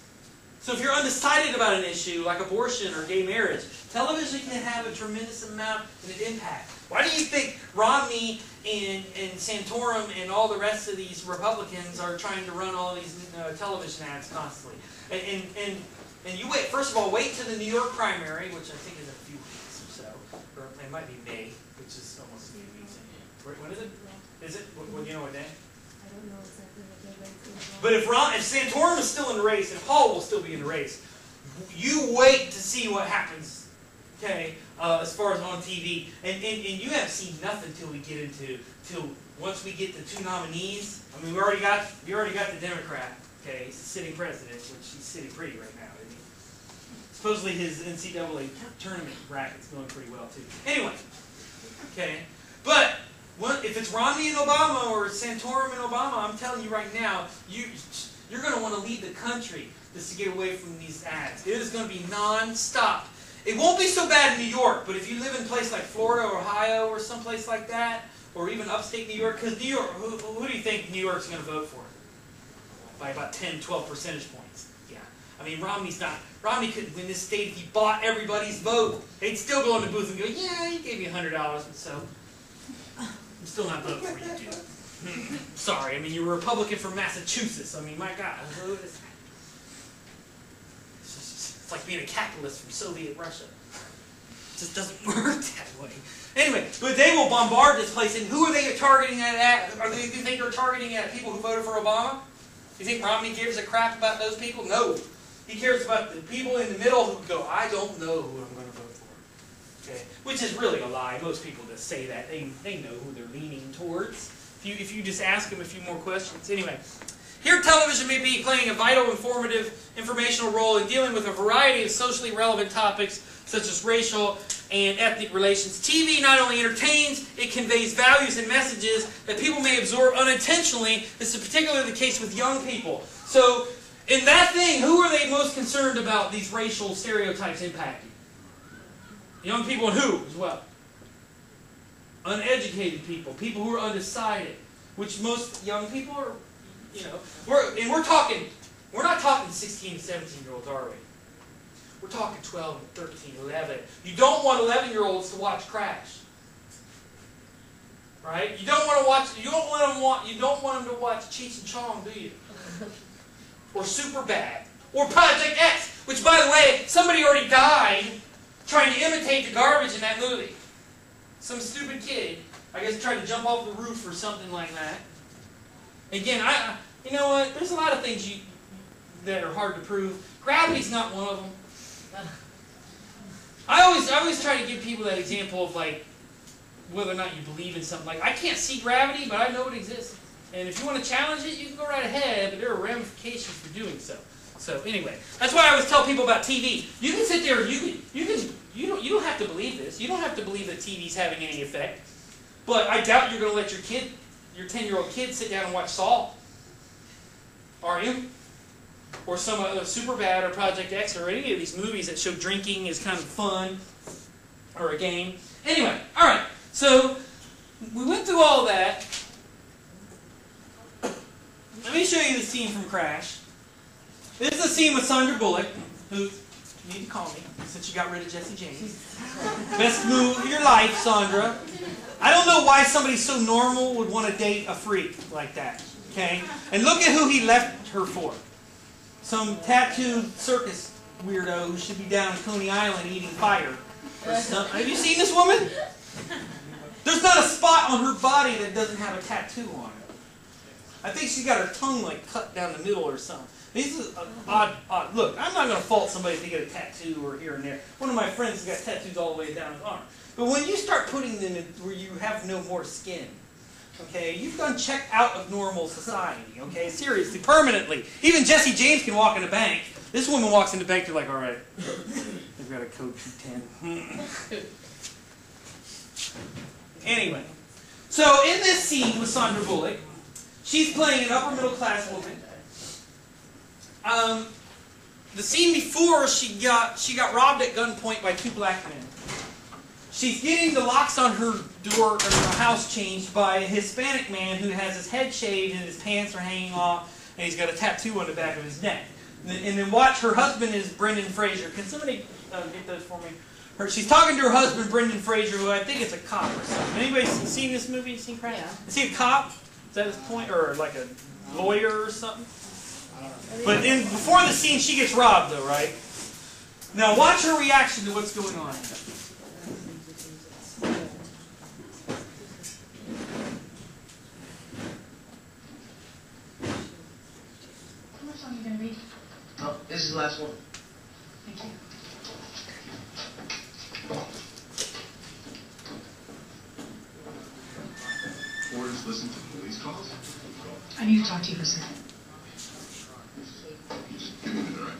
So if you're undecided about an issue like abortion or gay marriage, television can have a tremendous amount of an impact. Why do you think Romney and Santorum and all the rest of these Republicans are trying to run all these television ads constantly? And you wait, first of all, wait to the New York primary, which I think is a few weeks or so, or it might be May, which is almost 3 weeks. When is it? Is it? What, you know what day? I don't know exactly what they're going to do. But if Santorum is still in the race, and Paul will still be in the race, you wait to see what happens, okay, as far as on TV. And you haven't seen nothing till once we get the 2 nominees. I mean, we already got the Democrat, okay, he's the sitting president, which he's sitting pretty right now, isn't he? Supposedly his NCAA tournament bracket's going pretty well too. Anyway, okay, but if it's Romney and Obama or Santorum and Obama, I'm telling you right now, you're going to want to leave the country just to get away from these ads. It is going to be non-stop. It won't be so bad in New York, but if you live in a place like Florida or Ohio or someplace like that, or even upstate New York, because New York, who do you think New York's going to vote for? By about 10, 12 percentage points. Yeah. I mean, Romney couldn't win this state if he bought everybody's vote. They'd still go in the booth and go, yeah, he gave me $100, but so I'm still not voting for you, dude. Sorry, I mean, you're a Republican from Massachusetts. I mean, my God. It's like being a capitalist from Soviet Russia. It just doesn't work that way. Anyway, but they will bombard this place, and who are they targeting that at? Do you think they're targeting at people who voted for Obama? Do you think Romney gives a crap about those people? No. He cares about the people in the middle who go, I don't know who I'm going to vote for. Okay? Which is really a lie. Most people just say that. They know who they're leaning towards. If you just ask them a few more questions. Anyway, here television may be playing a vital, informative, informational role in dealing with a variety of socially relevant topics such as racial and ethnic relations. TV not only entertains, it conveys values and messages that people may absorb unintentionally. This is particularly the case with young people. So, in that thing, who are they most concerned about these racial stereotypes impacting? Young people and who as well? Uneducated people, people who are undecided, which most young people are, you know, we're not talking 16 and 17-year-olds, are we? We're talking 12 and 13, 11. You don't want 11-year-olds to watch Crash. Right? You don't want them to watch Cheech and Chong, do you? Or Superbad. Or Project X, which, by the way, somebody already died trying to imitate the garbage in that movie. Some stupid kid, I guess, tried to jump off the roof or something like that. Again, you know what? There's a lot of things that are hard to prove. Gravity's not one of them. I always try to give people that example of like whether or not you believe in something. Like, I can't see gravity, but I know it exists. And if you want to challenge it, you can go right ahead, but there are ramifications for doing so. So anyway, that's why I always tell people about TV. You can sit there, you don't have to believe this. You don't have to believe that TV's having any effect. But I doubt you're going to let your kid your 10-year-old kid sit down and watch Saw. Are you? Or some other Superbad or Project X or any of these movies that show drinking is kind of fun or a game. Anyway, all right. So we went through all that. Let me show you the scene from Crash. This is a scene with Sandra Bullock, who you need to call me since you got rid of Jesse James. Best move of your life, Sandra. I don't know why somebody so normal would want to date a freak like that. Okay? And look at who he left her for. Some tattooed circus weirdo who should be down in Coney Island eating fire. Or something. Have you seen this woman? There's not a spot on her body that doesn't have a tattoo on it. I think she's got her tongue like cut down the middle or something. This is odd. Look, I'm not going to fault somebody if they get a tattoo or here and there. One of my friends has got tattoos all the way down his arm. But when you start putting them in where you have no more skin, okay, you've done checked out of normal society, okay, seriously, permanently. Even Jesse James can walk in a bank. This woman walks in the bank, they're like, all right, they've got a code 210. Anyway, so in this scene with Sandra Bullock, she's playing an upper middle class woman. The scene before, she got robbed at gunpoint by 2 black men. She's getting the locks on her door or her house changed by a Hispanic man who has his head shaved and his pants are hanging off and he's got a tattoo on the back of his neck. And then watch, her husband is Brendan Fraser. Can somebody get those for me? She's talking to her husband, Brendan Fraser, who I think is a cop or something. Anybody seen this movie? Seen Crash? Yeah. Is he a cop? Is that his point? Or like a lawyer or something? But before the scene, she gets robbed, though, right? Now watch her reaction to what's going on. How much longer are you going to read? Oh, this is the last one. Thank you. Orders listen to police calls? I need to talk to you for a second. Just give me a minute, all right?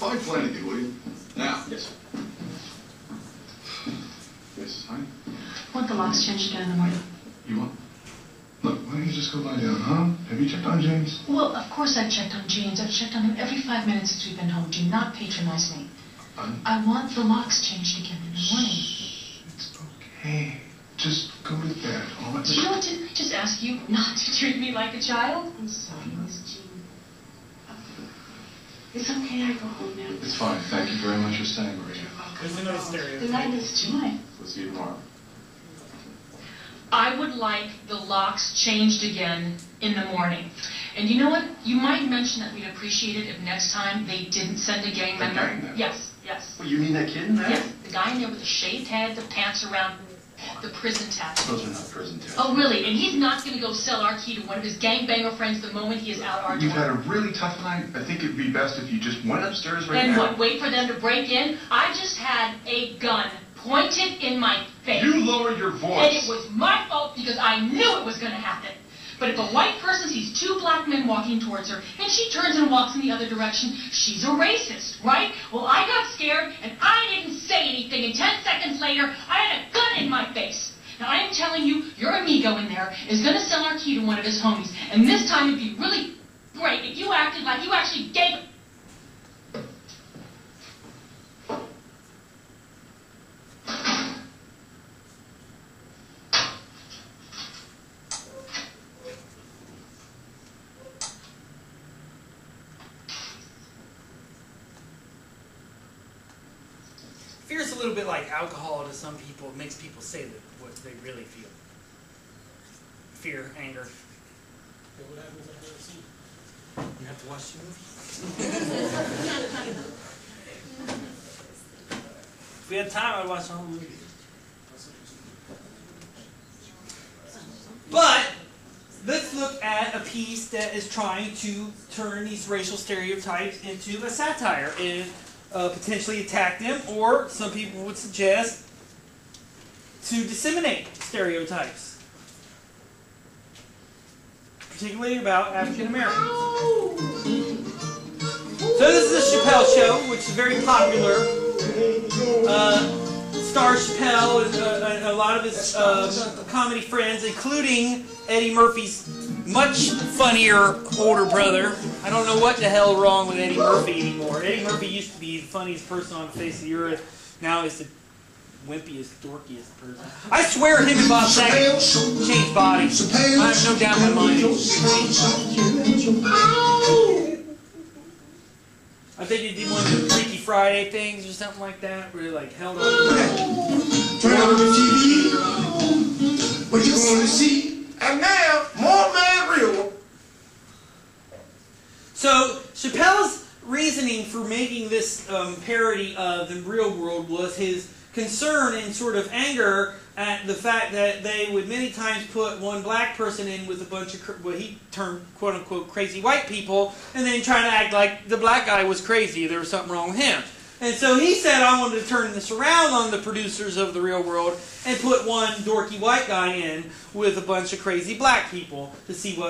Find Flanagan, will you? Now. Yes, sir. Yes, honey? I want the locks changed again in the morning. You want? Look, why don't you just go lie down, huh? Have you checked on James? Well, of course I've checked on James. I've checked on him every 5 minutes since we've been home. Do not patronize me. I want the locks changed again in the morning. Shh, it's okay. Just go to bed, all right? Do you know what? Didn't I just ask you not to treat me like a child? I'm sorry, Miss Jean. It's okay, I go home now. It's fine. Thank you very much for staying, Maria. There's another stereotype. Good night, Miss Jean. We'll see you tomorrow. I would like the locks changed again in the morning. And you know what? You might mention that we'd appreciate it if next time they didn't send a gang member. A gang member? Yes, yes. Well, you mean that kid in there? Yes, the guy in there with the shaved head, the pants around the prison tattoo. Those are not prison tattoos. Oh, really? And he's not going to go sell our key to one of his gangbanger friends the moment he is out our door. You've had a really tough night. I think it'd be best if you just went upstairs right And now. what, wait for them to break in? I just had a gun pointed in my face. You lowered your voice. And it was my fault because I knew it was going to happen. But if a white person sees 2 black men walking towards her and she turns and walks in the other direction, she's a racist, right? Well, I got scared and I didn't say anything, and 10 seconds later, I had a gun in my face. Now, I am telling you, your amigo in there is going to sell our key to one of his homies, and this time it'd be really great if you acted like you actually gave it. Fear is a little bit like alcohol to some people. It makes people say that what they really feel. Fear, anger. What happens after that scene? You have to watch the movie. If we had time, I'd watch the whole movie. But let's look at a piece that is trying to turn these racial stereotypes into a satire and potentially attack them, or some people would suggest to disseminate stereotypes, particularly about African Americans. So this is the Chappelle Show, which is very popular star Chappelle and a lot of his comedy friends, including Eddie Murphy's much funnier older brother. I don't know what the hell wrong with Eddie Murphy anymore. Eddie Murphy used to be the funniest person on the face of the earth. Now he's the wimpiest, dorkiest person. I swear him and Bob Saget changed bodies. I have no doubt in my mind. I think they did one of the Freaky Friday things or something like that, where they like held on. Turn on the TV. What you want to see? And now, more man real. So Chappelle's reasoning for making this parody of the real world was his concern and sort of anger at the fact that they would many times put one black person in with a bunch of what he termed quote-unquote crazy white people, and then try to act like the black guy was crazy, there was something wrong with him. And so he said, I wanted to turn this around on the producers of the real world and put one dorky white guy in with a bunch of crazy black people to see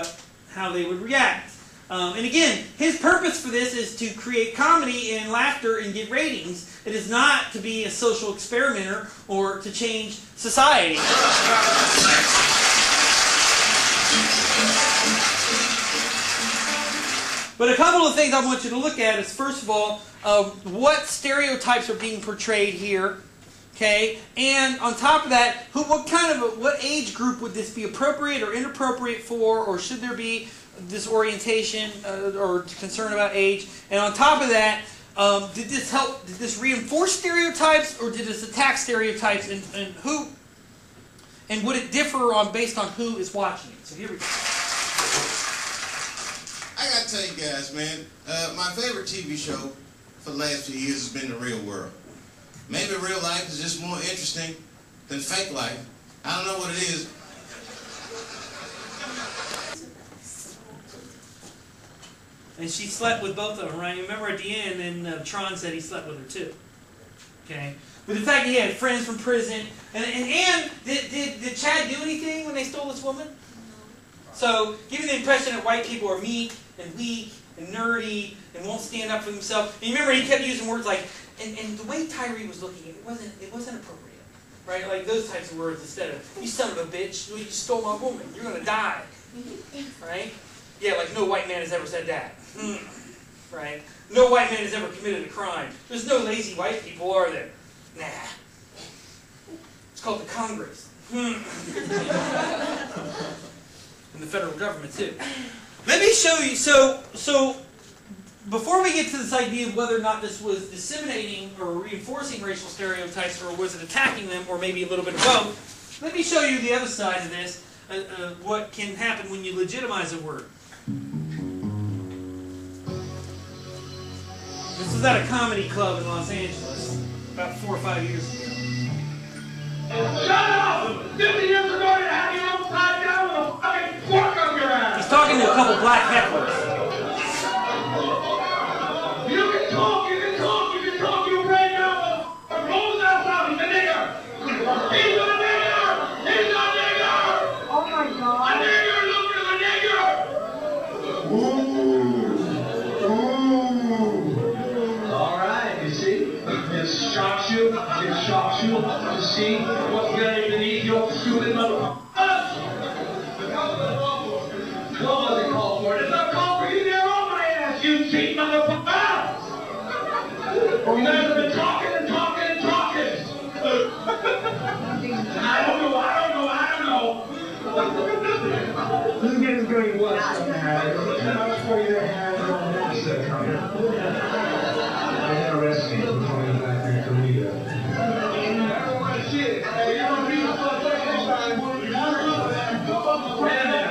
how they would react. And again, his purpose for this is to create comedy and laughter and get ratings. It is not to be a social experimenter or to change society. But a couple of things I want you to look at is, first of all, what stereotypes are being portrayed here. Okay, and on top of that, what age group would this be appropriate or inappropriate for, or should there be this orientation or concern about age? And on top of that, did this reinforce stereotypes, or did this attack stereotypes, and who, and would it differ based on who is watching it? So here we go. I gotta tell you guys, man, my favorite TV show for the last few years has been The Real World. Maybe real life is just more interesting than fake life. I don't know what it is. And she slept with both of them, right? Remember at the end, and Tron said he slept with her too. Okay? But the fact that he had friends from prison, and did Chad do anything when they stole this woman? No. So, giving the impression that white people are meek and weak and nerdy and won't stand up for themselves. And you remember he kept using words like, and the way Tyree was looking, it wasn't appropriate, right? Like those types of words instead of, you son of a bitch, you stole my woman, you're gonna die, right? Yeah, like no white man has ever said that, right? No white man has ever committed a crime. There's no lazy white people, are there? Nah. It's called the Congress. And the federal government too. Let me show you, so before we get to this idea of whether or not this was disseminating or reinforcing racial stereotypes, or was it attacking them, or maybe a little bit of both, let me show you the other side of this, what can happen when you legitimize a word. This was at a comedy club in Los Angeles about 4 or 5 years ago. Shut up! 50 years ago, you had you upside down with a fucking fork on your ass! He's talking to a couple black hecklers. You can talk, you right now, but close that out, he's a nigger! He's a nigger! He's a nigger! Oh my God! A nigger, look at a nigger! Ooh! Alright, you see? It shocks you to see what's beneath your stupid motherfucker. What was it called for? It's not called for you there on my ass, you cheap motherfucker! You guys have been talking and talking and talking. I don't know. This is getting very worse. How much for you to have on that shit coming? They're gonna arrest me for calling back there to me. Shit. Hey, you don't need to fuck that time.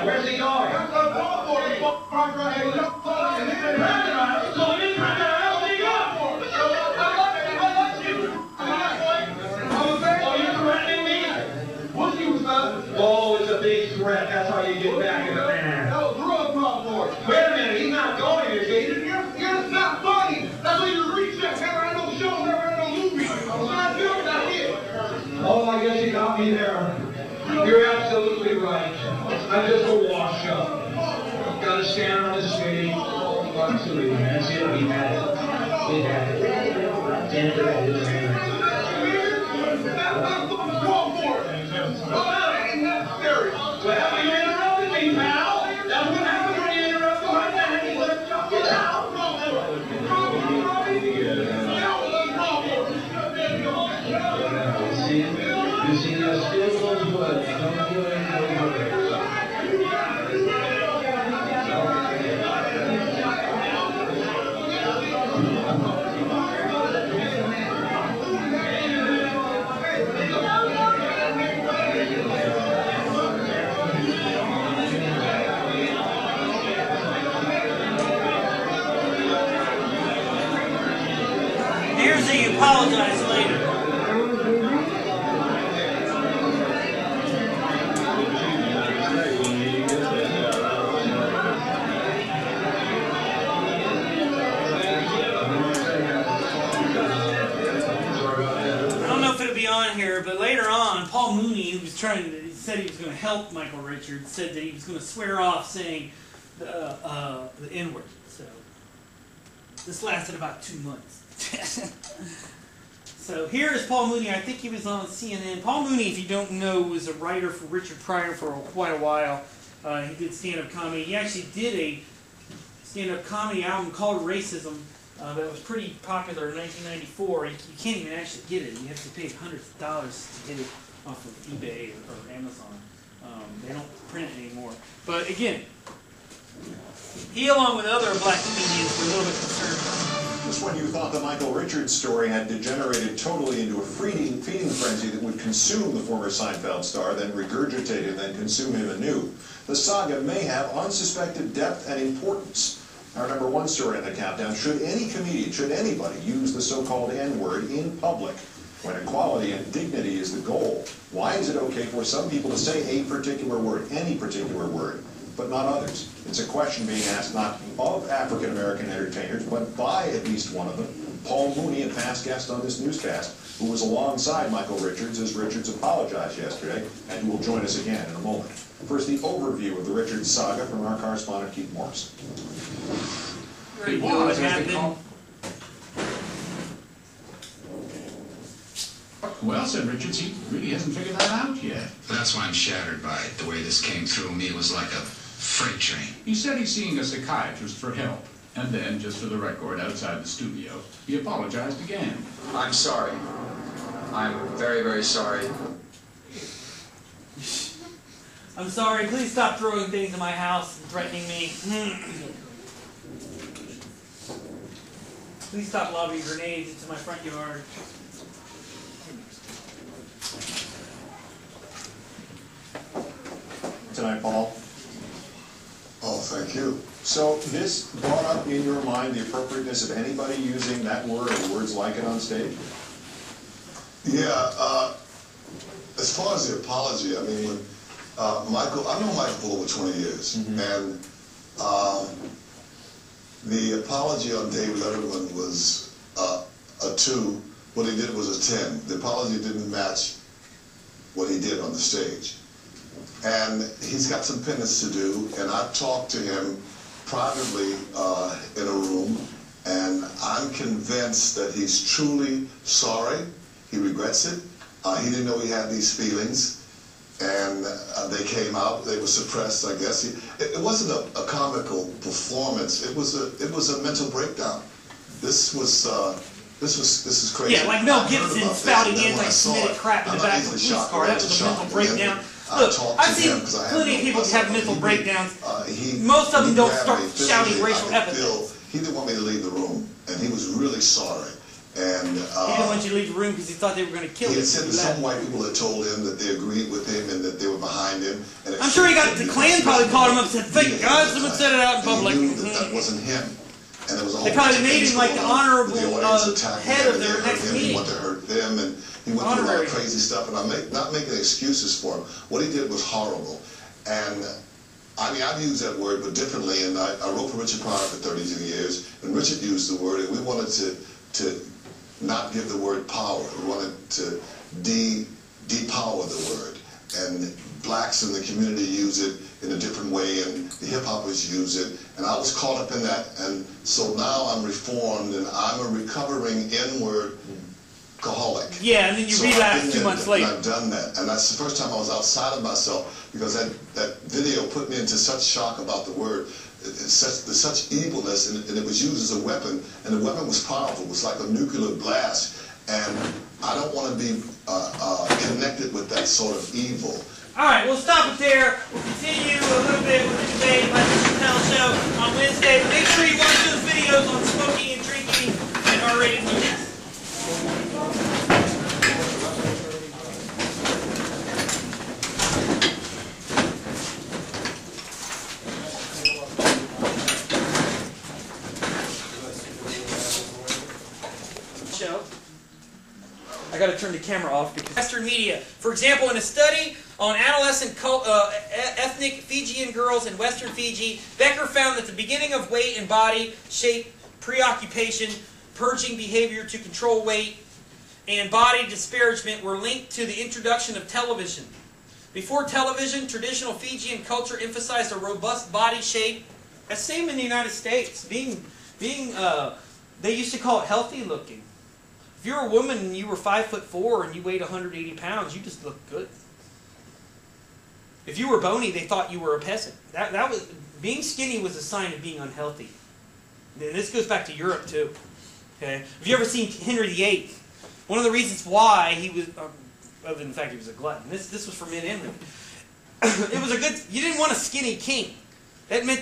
Where's he going? Oh, it's a big threat. That's how you get back at the man. No, drug problem. Wait a minute, he's not going here, Jason. You're not funny. That's what you reach at. Never had no show, never had no movie. I'm not doing that here. Oh, I guess you got me there. You're absolutely right. I'm just a wash-up. Gotta stand on the street. Absolutely, man. See, we had it. We had it. That's what I'm going for. Oh, that ain't necessary. Well, you interrupted me, pal. That's what happens when you interrupt my man. Get out. You see, you're still those words. Don't do it. Here's the apologize later. Here, but later on, Paul Mooney, who was said he was going to help Michael Richards, said that he was going to swear off saying the N-word. So this lasted about 2 months. So here is Paul Mooney. I think he was on CNN. Paul Mooney, if you don't know, was a writer for Richard Pryor for quite a while. He did stand-up comedy. He actually did a stand-up comedy album called Racism. That was pretty popular in 1994. You can't even actually get it. You have to pay hundreds of dollars to get it off of eBay or Amazon. They don't print it anymore. But again, he, along with other black comedians, were a little bit concerned. Just when you thought the Michael Richards story had degenerated totally into a feeding frenzy that would consume the former Seinfeld star, then regurgitate him, then consume him anew, the saga may have unsuspected depth and importance. Our #1 story in the countdown: should any comedian, should anybody use the so-called N-word in public when equality and dignity is the goal? Why is it okay for some people to say a particular word, any particular word, but not others? It's a question being asked not of African-American entertainers, but by at least one of them, Paul Mooney, a past guest on this newscast, who was alongside Michael Richards as Richards apologized yesterday, and who will join us again in a moment. First, the overview of the Richards saga from our correspondent, Keith Morris. Great. What happened? Well, said Richards, he really hasn't figured that out yet. That's why I'm shattered by it. The way this came through me was like a freight train. He said he's seeing a psychiatrist for help. And then, just for the record, outside the studio, he apologized again. I'm sorry. I'm very, very sorry. I'm sorry. Please stop throwing things in my house and threatening me. Please stop lobbing grenades into my front yard. Tonight, Paul. Oh, thank you. So this brought up in your mind the appropriateness of anybody using that word or words like it on stage? Yeah, as far as the apology, I mean, when I've known Michael for over 20 years, and the apology on David Letterman was a 2. What he did was a 10. The apology didn't match what he did on the stage. And he's got some penance to do, and I've talked to him privately in a room, and I'm convinced that he's truly sorry. He regrets it. He didn't know he had these feelings, and they came out. They were suppressed, I guess. It wasn't a comical performance. It was a mental breakdown. This is crazy. Yeah, like Mel Gibson spouting anti-Semitic crap in the back of the police car. That was a mental breakdown. Look, I've seen plenty of people have mental breakdowns. Most of them don't start shouting racial epithets. He didn't want me to leave the room, and he was really sorry. And he didn't want you to leave the room because he thought they were going to kill him. He had said that some white people had told him that they agreed with him and that they were behind him. And I'm sure he got the Klan probably called him up and said, "Thank God someone said it out in public." He knew that wasn't him. And there was a whole they probably made him like the honorable head of their next meeting. He wanted to hurt them, and he went through a lot of crazy stuff. And I'm not making excuses for him. What he did was horrible. And I mean, I've used that word, but differently. And I wrote for Richard Pryor for 32 years, and Richard used the word, and we wanted to not give the word power. We wanted to depower the word. And blacks in the community use it in a different way, and the hip-hoppers use it. And I was caught up in that, and so now I'm reformed, and I'm a recovering N-word alcoholic. Yeah, and then you So relapse I've been 2 months there, and later. I've done that, and that's the first time I was outside of myself, because that video put me into such shock about the word. Such evilness, and it was used as a weapon, and the weapon was powerful. It was like a nuclear blast, and I don't want to be connected with that sort of evil. All right, we'll stop it there. We'll continue a little bit with the debate by the Chappelle Show on Wednesday. Make sure you watch those videos on smoking and drinking and R-rated movies. Show. I got to turn the camera off because Western media. For example, in a study on adolescent ethnic Fijian girls in Western Fiji, Becker found that the beginning of weight and body shape preoccupation, purging behavior to control weight, and body disparagement were linked to the introduction of television. Before television, traditional Fijian culture emphasized a robust body shape. That's same in the United States. They used to call it healthy looking. If you're a woman and you were 5'4" and you weighed 180 pounds, you just looked good. If you were bony, they thought you were a peasant. That was being skinny was a sign of being unhealthy. And this goes back to Europe too. Okay, have you ever seen Henry VIII? One of the reasons why he was, other than the fact he was a glutton. This was for men and women. It was a good. You didn't want a skinny king. That meant